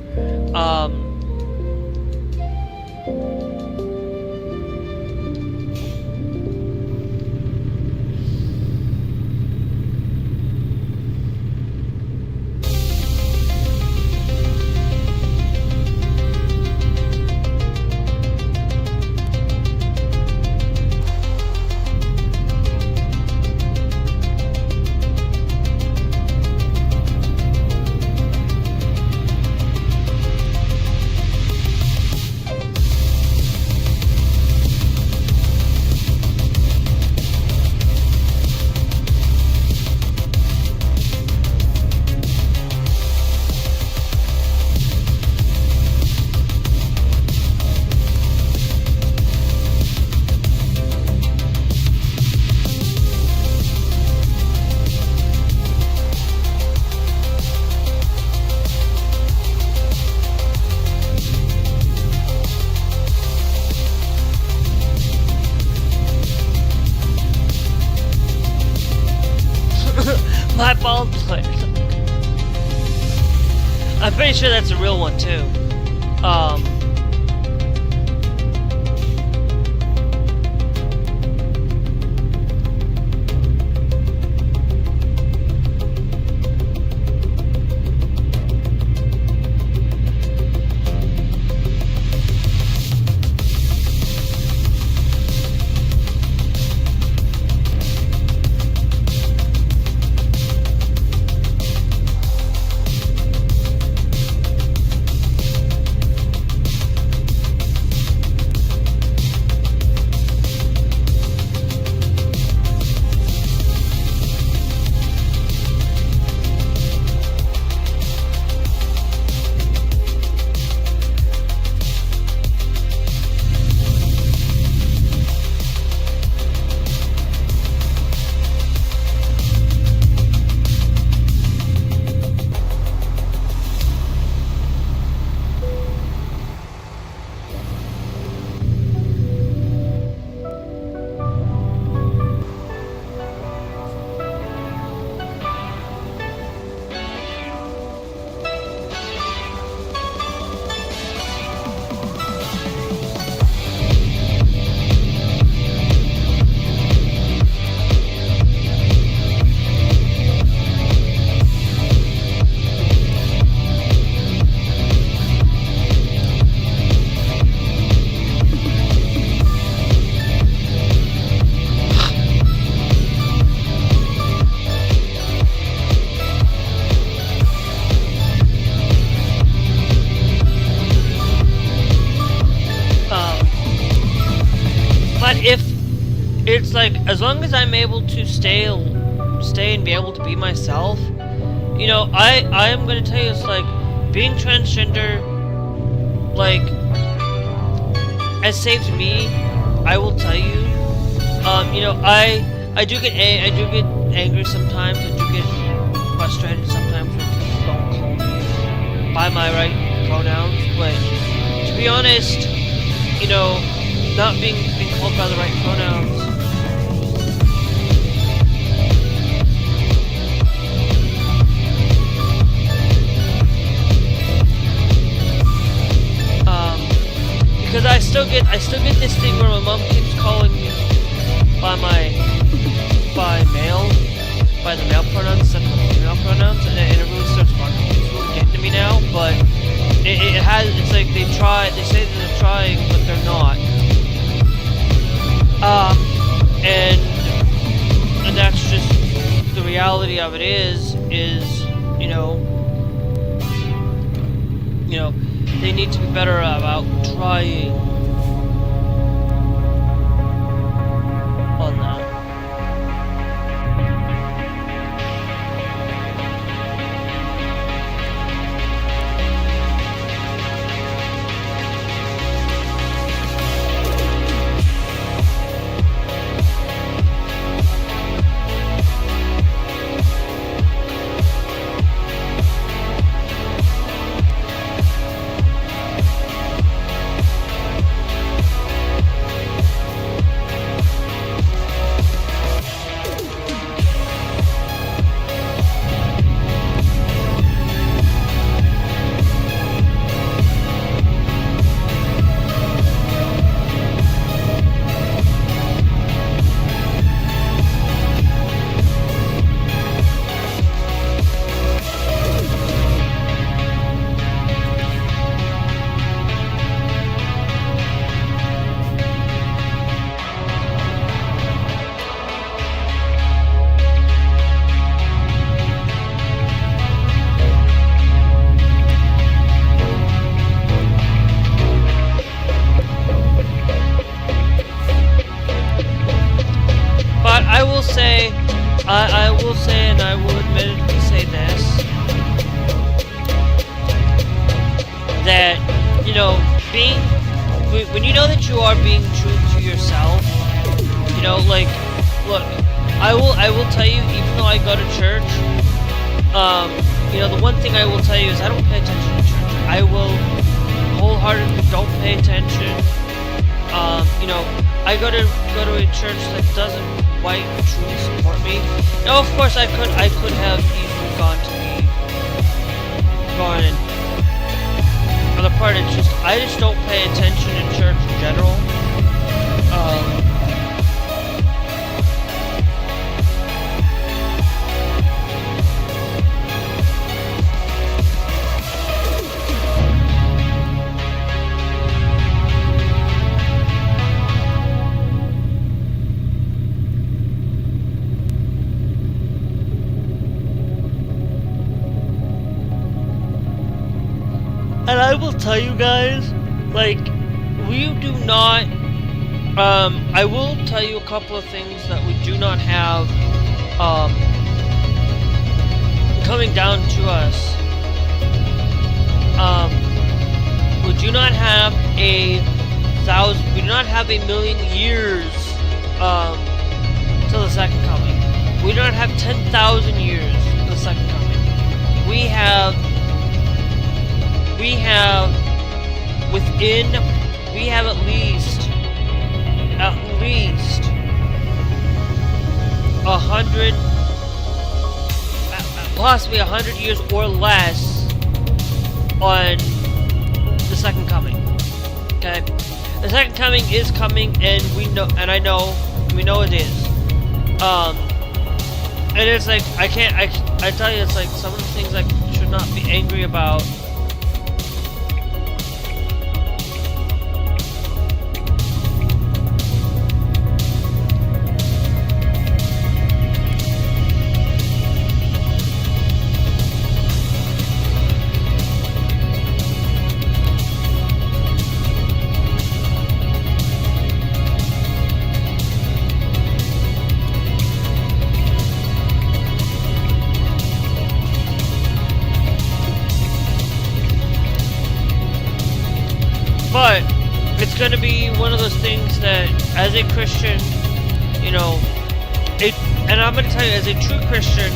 My bald player. I'm pretty sure that's a real one too. But if it's like, as long as I'm able to stay and be able to be myself, you know, I am gonna tell you, it's like being transgender, like, has saved me. I will tell you. You know, I do get angry sometimes. I do get frustrated sometimes when people don't call me by my right pronouns. But to be honest, you know, not being called by the right pronouns, because I still get this thing where my mom keeps calling me by the male pronouns instead of the female pronouns, and it really starts getting to me now. But it's like they say that they're trying, but they're not. And that's just the reality of it is you know, they need to be better about trying on that. I will say, and I will admittedly say this, that, you know, when you know that you are being true to yourself, you know, like, look, I will tell you, even though I go to church, you know, the one thing I will tell you is I don't pay attention to church. I will wholeheartedly don't pay attention. You know, I go to a church that doesn't quite truly support me. Now, of course, I could have easily gone and other part. It's just I just don't pay attention in church in general. And I will tell you guys, like, we do not, I will tell you a couple of things that we do not have, coming down to us. We do not have we do not have a million years, till the second coming. We do not have 10,000 years till the second coming. We have at least 100, possibly 100 years or less on the second coming. Okay, the second coming is coming, and we know it is. And it's like I tell you, it's like some of the things I should not be angry about. be one of those things that, as a Christian, you know, and I'm gonna tell you, as a true Christian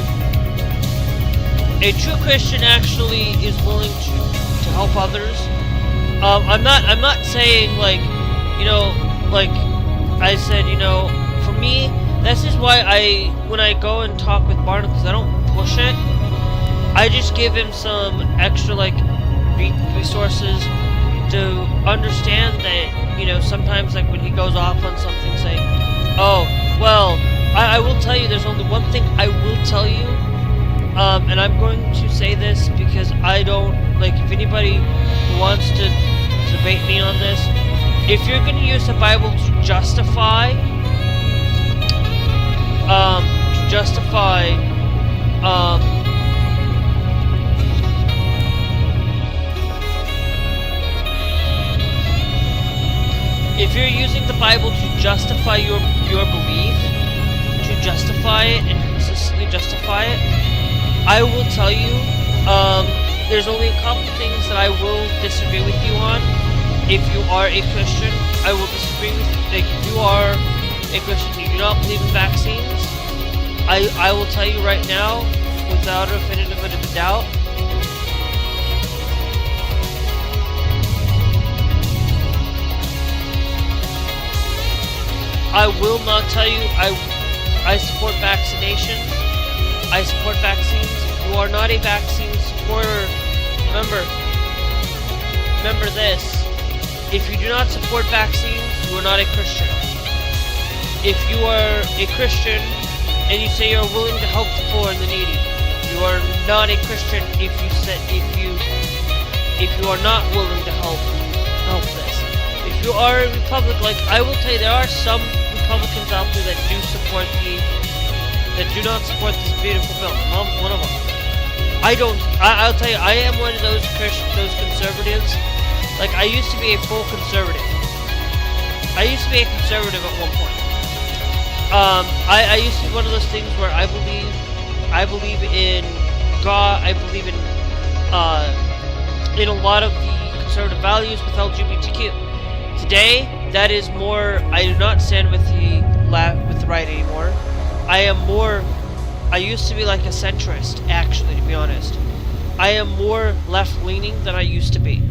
actually is willing to help others. I'm not saying, like, you know, like I said, you know, for me, this is why when I go and talk with Barnabas, I don't push it. I just give him some extra, like, resources to understand that, you know, sometimes, like, when he goes off on something saying, oh, well, I will tell you, there's only one thing I will tell you, and I'm going to say this because I don't, like, if anybody wants to debate me on this, if you're going to use the Bible to justify, if you're using the Bible to justify your belief, to justify it and consistently justify it, I will tell you, there's only a couple things that I will disagree with you on. If you are a Christian, I will disagree with you. Like, if you are a Christian, you do not believe in vaccines, I will tell you right now, without a bit of a doubt, I will not tell you I support vaccination. I support vaccines. If you are not a vaccine supporter, remember this. If you do not support vaccines, you are not a Christian. If you are a Christian and you say you're willing to help the poor and the needy, you are not a Christian if you are not willing to help this. If you are a Republican, like, I will tell you, there are some Republicans out there that do not support this beautiful bill. I'm one of them. I'll tell you, I am one of those conservatives. Like, I used to be a full conservative. I used to be a conservative at one point. I used to be one of those things where I believe in God. I believe in a lot of the conservative values with LGBTQ. Today, that is more. I do not stand with the right anymore. I used to be like a centrist, actually, to be honest. I am more left-leaning than I used to be.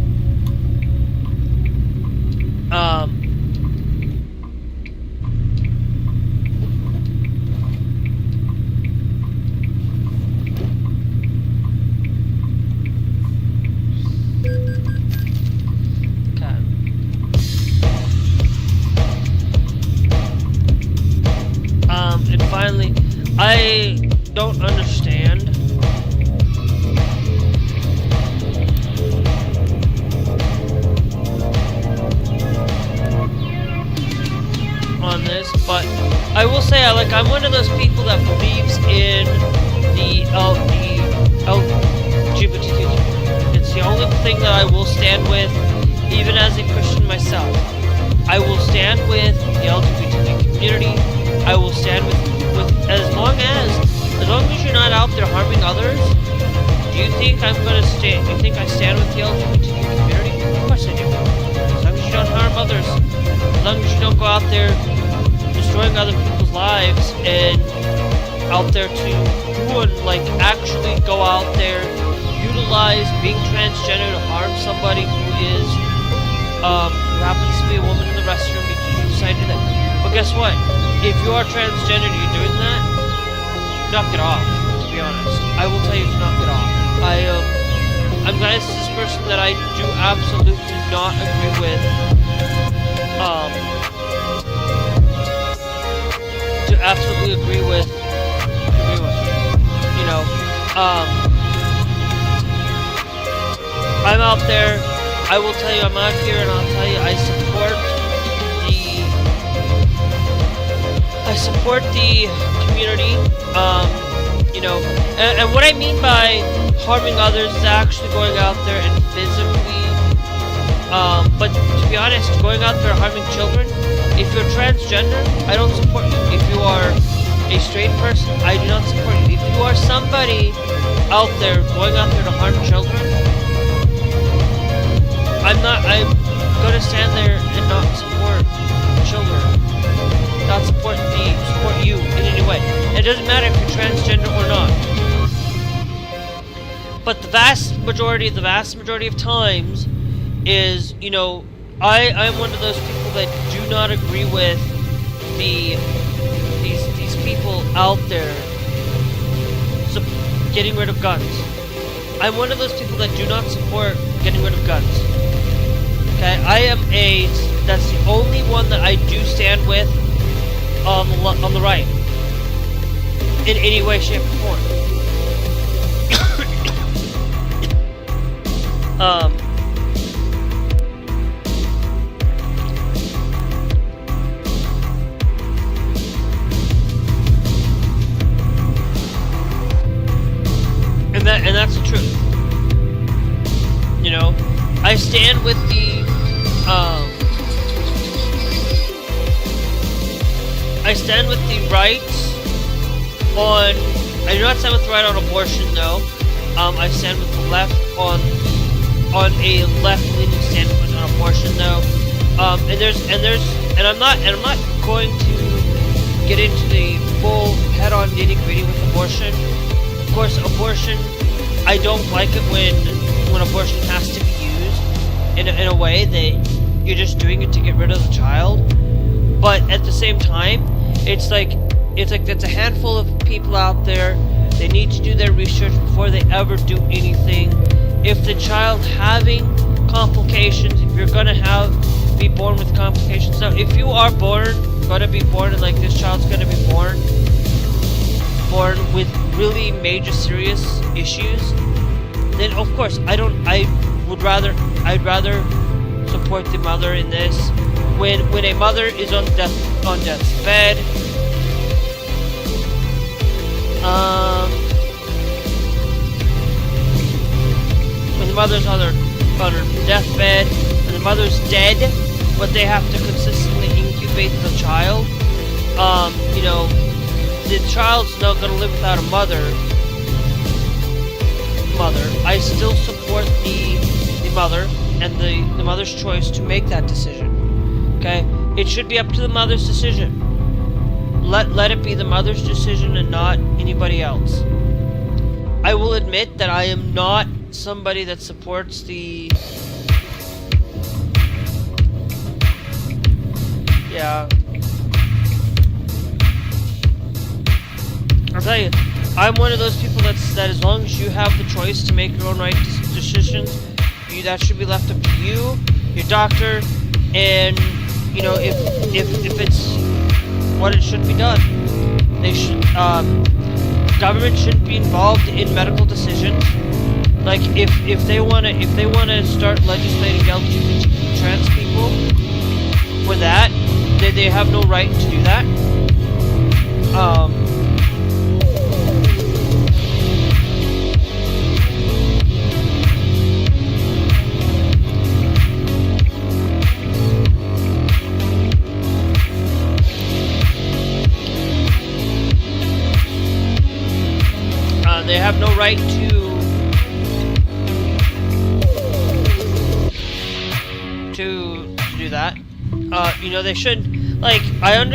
And finally, I don't understand on this, but I will say I'm one of those people that believes in the LGBTQ. It's the only thing that I will stand with, even as a Christian myself. I will stand with the LGBT community. I will stand with as long as you're not out there harming others. Do you think I'm gonna stand? Do you think I stand with the LGBT community? Of course I do. As long as you don't harm others, as long as you don't go out there destroying other people's lives and out there actually go out there, utilize being transgender to harm somebody who happens to be a woman in the restroom because you decided to do that. But guess what? If you are transgender and you're doing that, knock it off, to be honest. I will tell you to knock it off. I'm this person that I do absolutely not agree with, you know, I'm out there, I will tell you, I'm out here and I'll tell you, I support the community, you know, and what I mean by harming others is actually going out there and physically, but to be honest, going out there harming children, if you're transgender, I don't support you. If you are a straight person, I do not support you. If you are somebody out there going out there to harm children, I'm gonna stand there and not support It doesn't matter if you're transgender or not. But the vast majority of times is, you know, I'm one of those people that do not agree with these people out there getting rid of guns. I'm one of those people that do not support getting rid of guns. Okay, that's the only one that I do stand with on the right. In any way, shape, or form. And that's the truth. You know, I stand with the rights on. I do not stand with the right on abortion, though. I stand with the left on a left-leaning standpoint on abortion, though. And I'm not going to get into the full head-on nitty-gritty with abortion. Of course, abortion, I don't like it when abortion has to be used in a way that you're just doing it to get rid of the child. But at the same time, it's like there's a handful of people out there. They need to do their research before they ever do anything. If the child having complications, if you're gonna be born with complications, now if you are gonna be born, and like this child's gonna be born with really major serious issues, then of course I'd rather support the mother in this. When a mother is on death's bed, when the mother's on her deathbed, and the mother's dead, but they have to consistently incubate the child, you know, the child's not gonna live without a mother. I still support the mother and the mother's choice to make that decision. Okay? It should be up to the mother's decision. Let it be the mother's decision and not anybody else. I will admit that I am not somebody that supports the... Yeah. I'll tell you, I'm one of those people that as long as you have the choice to make your own right decisions, that should be left up to you, your doctor, and, you know, if it's what it should be done. They should, government shouldn't be involved in medical decisions. Like, if they wanna start legislating LGBT trans people for that, they have no right to do that. They have no right to do that. You know, they should. Like, I'm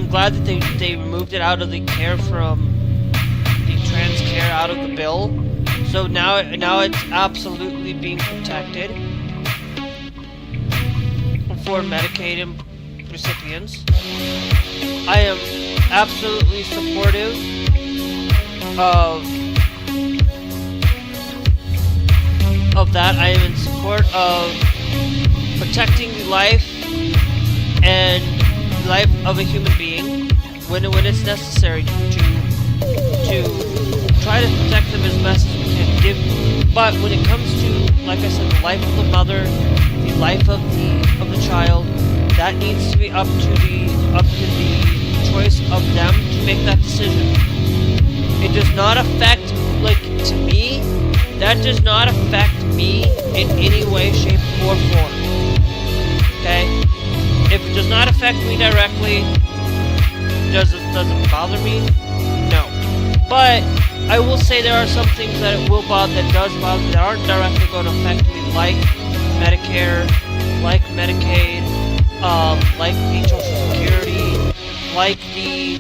glad that they removed it out of the care from the trans care out of the bill. So now it's absolutely being protected for Medicaid recipients. I am absolutely supportive of that. I am in support of protecting the life and life of a human being when it's necessary to try to protect them as best as we can give. But when it comes to, like I said, the life of the mother, the life of the child, that needs to be up to the choice of them to make that decision. It does not affect, like, to me, that does not affect me in any way, shape, or form. Okay? If it does not affect me directly, does it bother me? No. But I will say there are some things that does bother me that aren't directly going to affect me, like Medicare, like Medicaid, like the Social Security, like the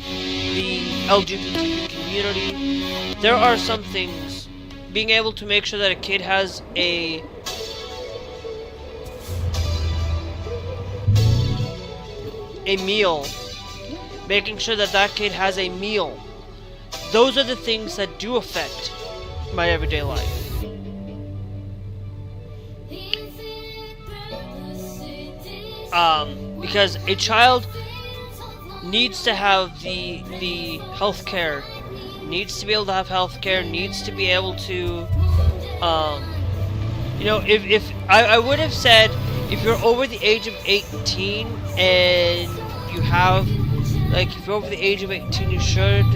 LGBTQ community, there are some things. Being able to make sure that a kid has a meal, making sure that that kid has a meal, those are the things that do affect my everyday life. Because a child needs to have the health care, needs to be able to have health care, needs to be able to, you know, if I would have said, if you're over the age of 18 and you have, like, if you're over the age of 18, you should,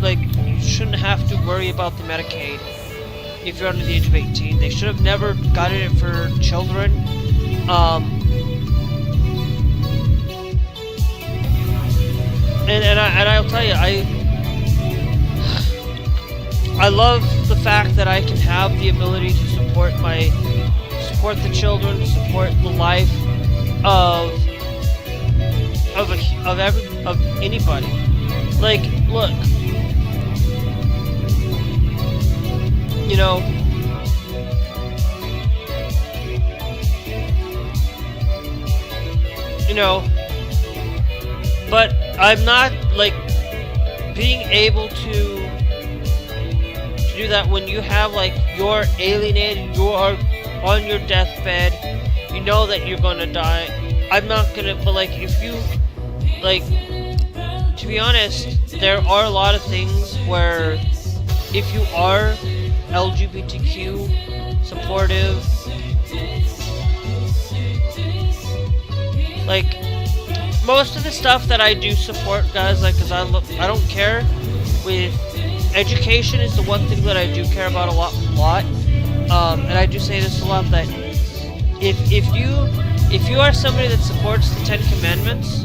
like, you shouldn't have to worry about the Medicaid. If you're under the age of 18, they should have never gotten it for children. And I'll tell you, I love the fact that I can have the ability to support the children, to support the life of anybody. Like, look, you know, but I'm not, like, being able to do that when you have, like, you're alienated, you are on your deathbed, you know that you're gonna die. I'm not gonna, but, like, if you, like, to be honest, there are a lot of things where if you are LGBTQ supportive, like, most of the stuff that I do support, guys, like, because I don't care. With education is the one thing that I do care about a lot. And I do say this a lot, that if you are somebody that supports the 10 Commandments,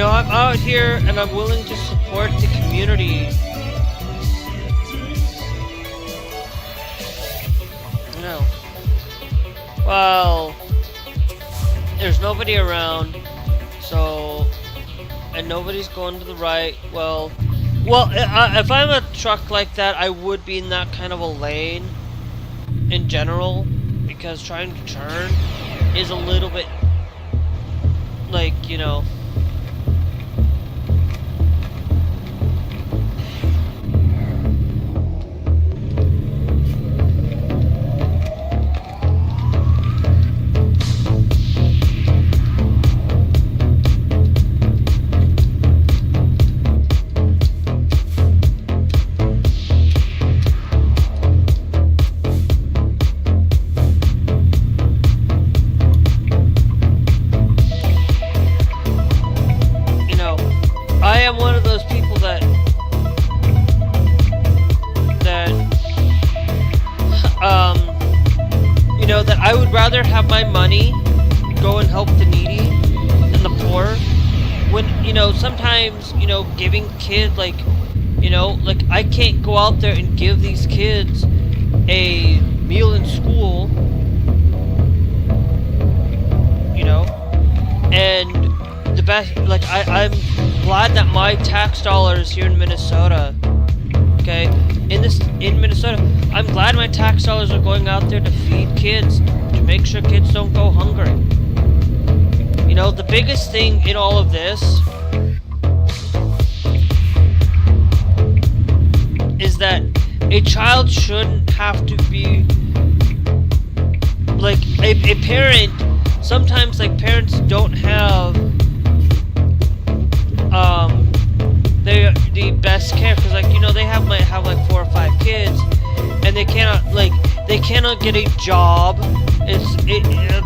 I'm out here and I'm willing to support the community. No. Well, there's nobody around, so, and nobody's going to the right. Well, if I'm a truck like that, I would be in that kind of a lane in general, because trying to turn is a little bit, like, you know. I am one of those people that you know, that I would rather have my money go and help the needy and the poor. When, you know, sometimes, you know, giving kids, like, you know, like, I can't go out there and give these kids a meal in school, you know, and the best, like, I'm glad that my tax dollars here in Minnesota, okay, in Minnesota, I'm glad my tax dollars are going out there to feed kids, to make sure kids don't go hungry. You know, the biggest thing in all of this is that a child shouldn't have to be like a parent. Sometimes like parents don't have the best care, because like, you know, they might have like 4 or 5 kids, and they cannot get a job. It's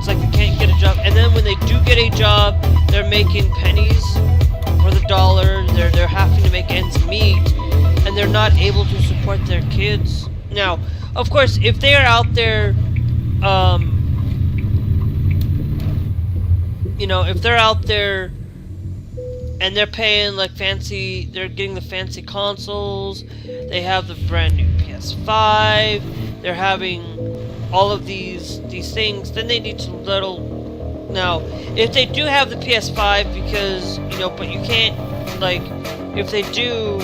like they can't get a job, and then when they do get a job, they're making pennies for the dollar. They're having to make ends meet, and they're not able to support their kids. Now, of course, if they are out there, you know, if they're out there and they're paying like fancy, they're getting the fancy consoles, they have the brand new PS5, they're having all of these things, then they need to little. Now, if they do have the PS5, because, you know, but you can't, like, if they do,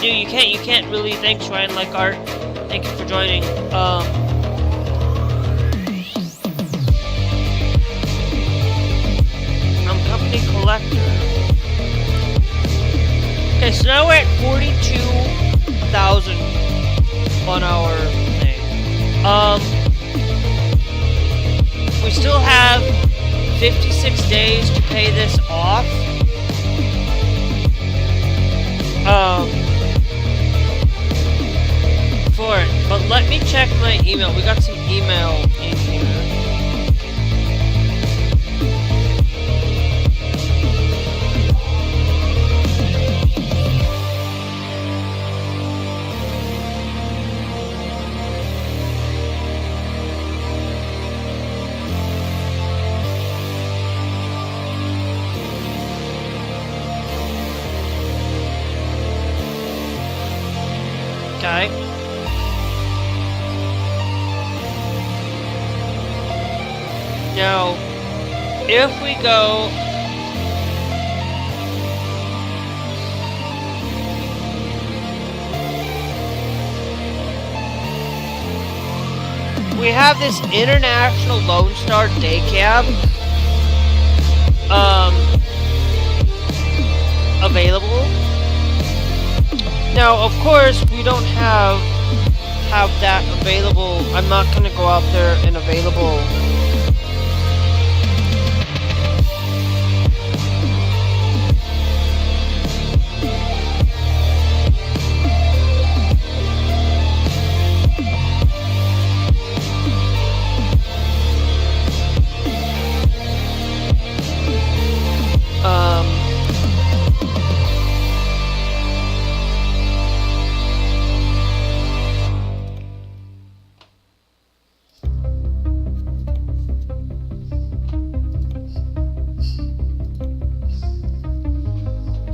you can't really. Thanks, Ryan Like Art. Thank you for joining. I'm company collector. Okay, so now we're at 42,000 on our thing. We still have 56 days to pay this off. For it, but let me check my email. We got some email in here. Okay. Now, if we go, we have this International Lone Star Day Cab available. Now, of course, we don't have that available. I'm not gonna go out there and available.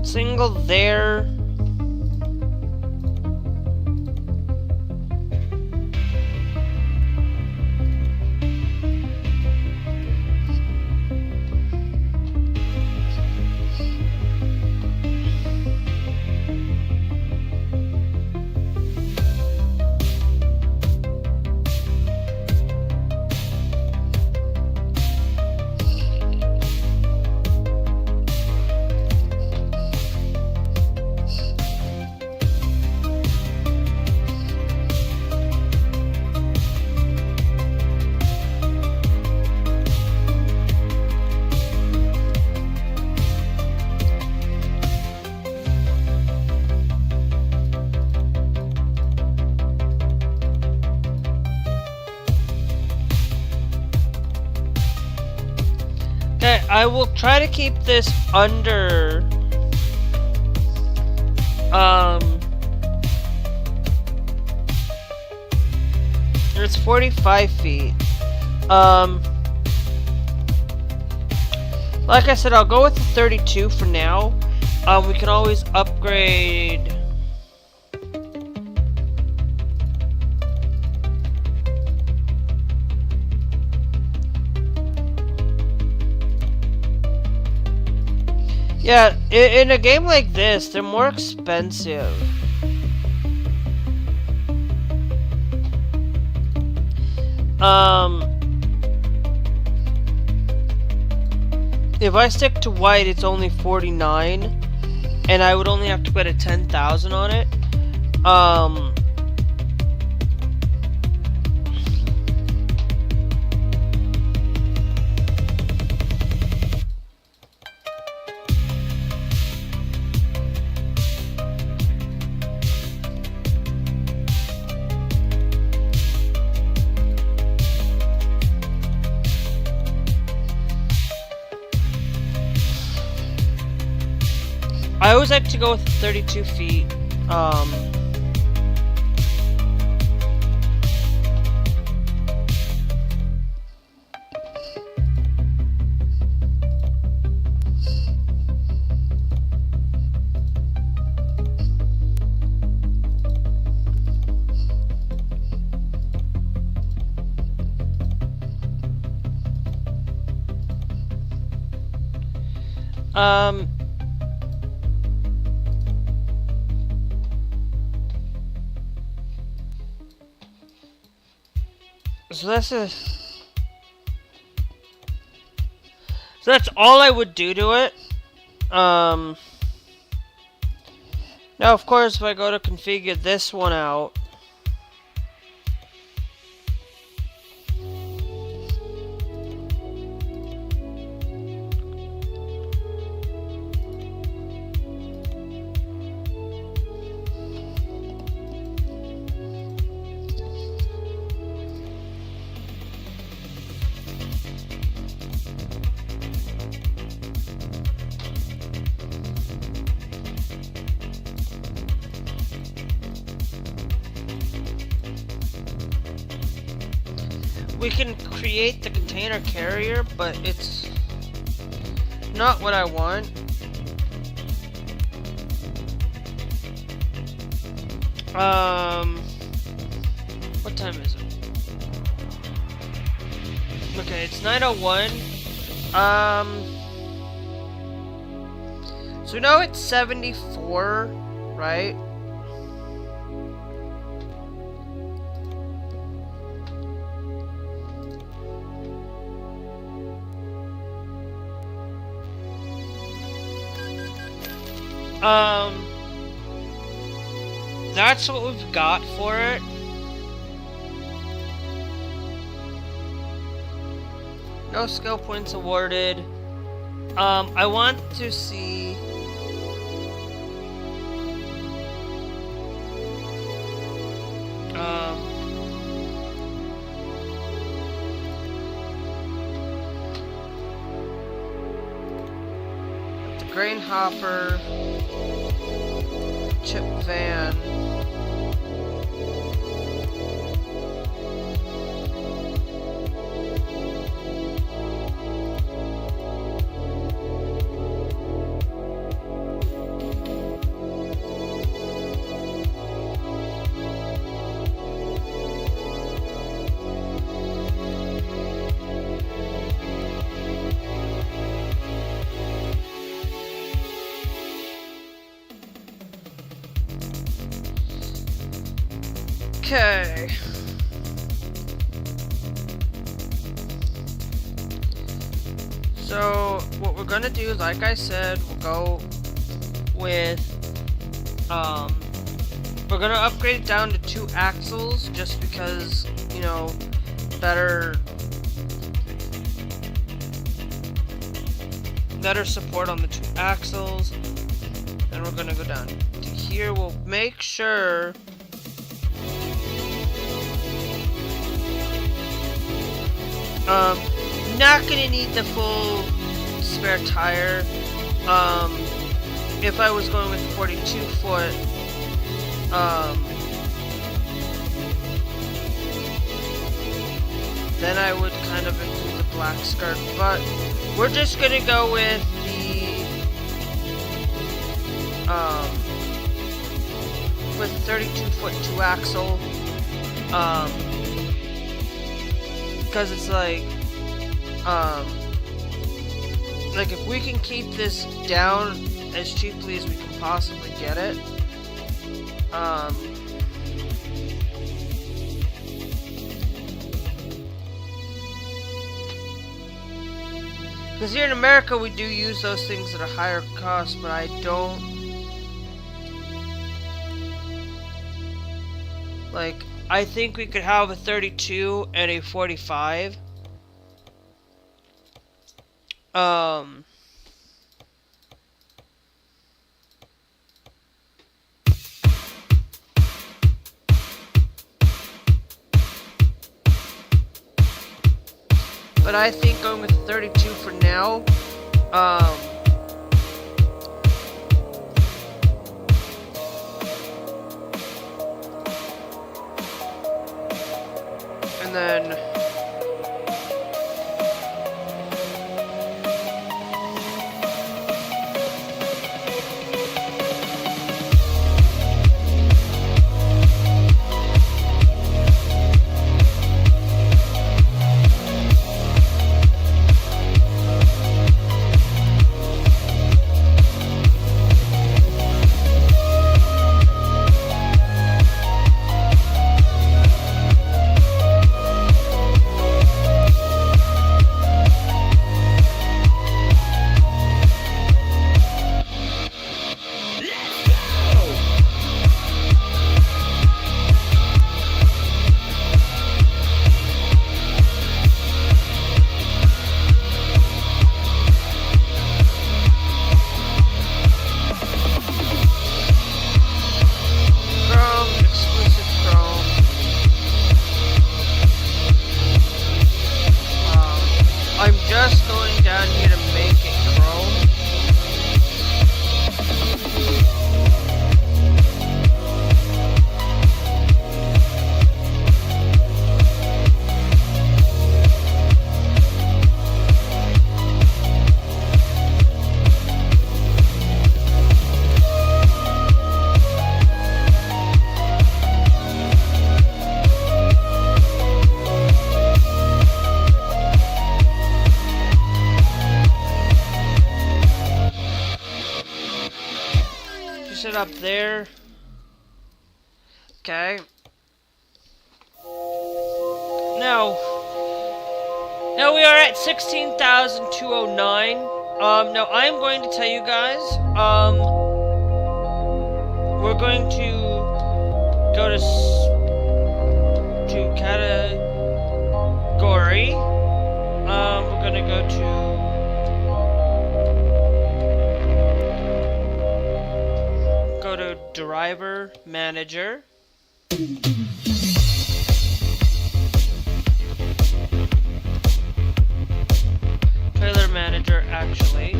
Single there. Okay, I will try to keep this under it's 45 feet. Like I said, I'll go with the 32 for now. We can always upgrade. Yeah, in a game like this, they're more expensive. if I stick to white, it's only 49, and I would only have to put a 10,000 on it. I always like to go with 32 feet. So that's all I would do to it. Now, of course, if I go to configure this one out, we can create the container carrier, but it's not what I want. What time is it? Okay, it's 9:01. So now it's 74, right? That's what we've got for it. No skill points awarded. I want to see the grain hopper, chip van. Okay. So what we're gonna do, like I said, we'll go with we're gonna upgrade it down to 2 axles just because, you know, better support on the 2 axles. Then we're gonna go down to here. We'll make sure not gonna need the full spare tire. If I was going with 42 foot, then I would kind of include the black skirt, but we're just gonna go with the 32 foot 2 axle, because it's like if we can keep this down as cheaply as we can possibly get it, Because here in America we do use those things at a higher cost, but I don't... Like, I think we could have a 32 and a 45. But I think going with 32 for now. And then it up there. Okay. Now we are at 16,209. Now I'm going to tell you guys, we're going to go to category. We're gonna go to driver manager. Trailer manager, actually.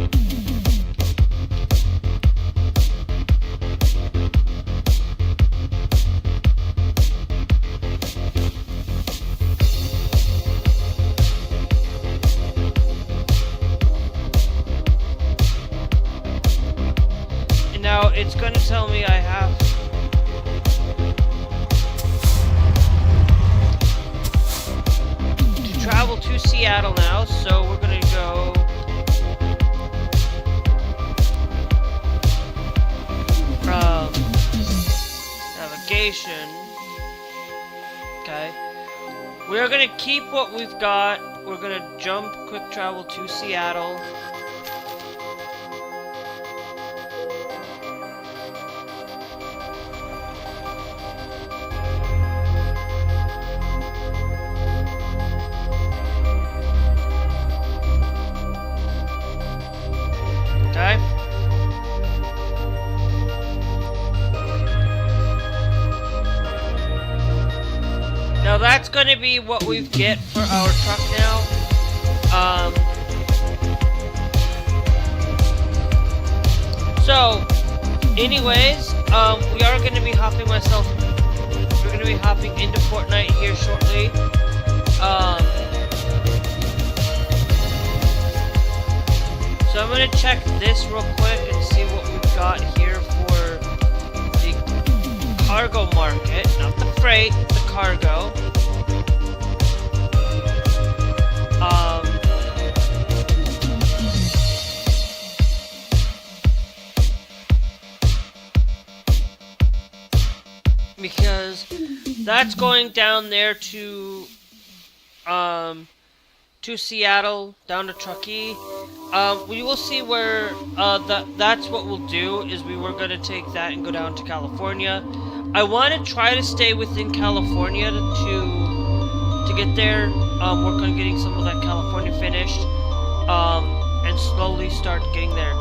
Now it's going to tell me I have to travel to Seattle now, so we're going to go navigation. Okay. We are going to keep what we've got. We're going to jump quick travel to Seattle. That's going to be what we get for our truck now. So, anyways, we are going to be hopping we're going to be hopping into Fortnite here shortly. So I'm going to check this real quick and see what we've got here for the cargo market, not the freight, the cargo. Because that's going down there to to Seattle, down to Truckee. We will see where that's what we'll do. Is we were gonna take that and go down to California. I want to try to stay within California to get there. Work on getting some of that California finished, and slowly start getting there.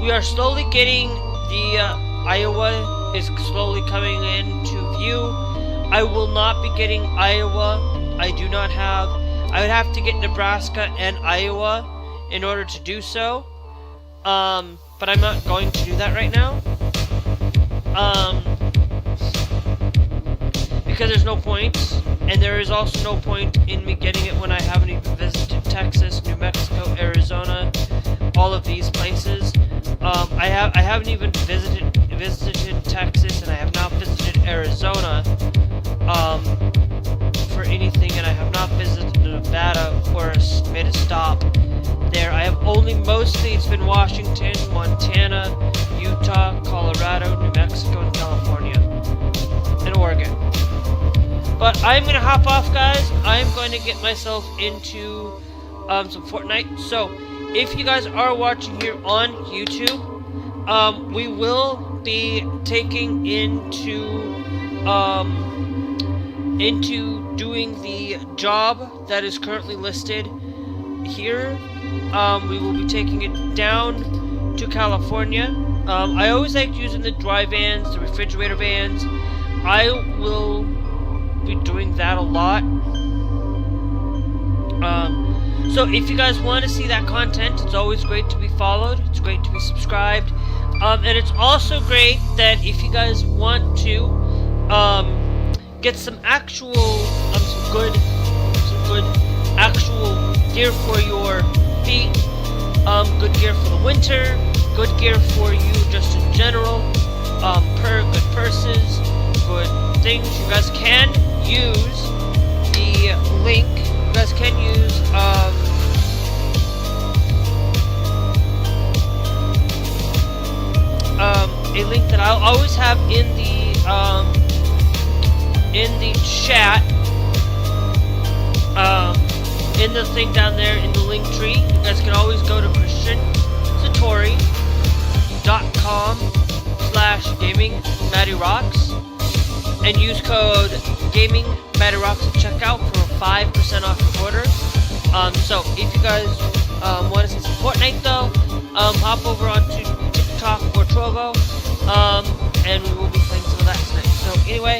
We are slowly getting the Iowa is slowly coming into view. I will not be getting Iowa. I do not have. I would have to get Nebraska and Iowa in order to do so. But I'm not going to do that right now. Because there's no point, and there is also no point in me getting it when I haven't even visited Texas, New Mexico, Arizona, all of these places. I haven't even visited Texas, and I have not visited Arizona for anything, and I have not visited Nevada or made a stop there. I have only mostly it's been Washington, Montana, Utah, Colorado, New Mexico, and California, and Oregon. But I'm gonna hop off, guys. I'm going to get myself into some Fortnite. So if you guys are watching here on YouTube, we will be taking into doing the job that is currently listed here. We will be taking it down to California. I always like using the dry vans, the refrigerator vans. I will be doing that a lot. So if you guys want to see that content, it's always great to be followed. It's great to be subscribed. And it's also great that if you guys want to get some actual some good actual gear for your feet, good gear for the winter, good gear for you just in general, good purses, good things. You guys can use the link. You guys can use a link that I'll always have in the chat, in the thing down there in the link tree. You guys can always go to christiansatori.com/gaming-rocks and use code gaming-rocks at checkout for 5% off your order. So if you guys want to see some Fortnite though, hop over onto TikTok or Trovo, and we will be playing some of that tonight. So anyway,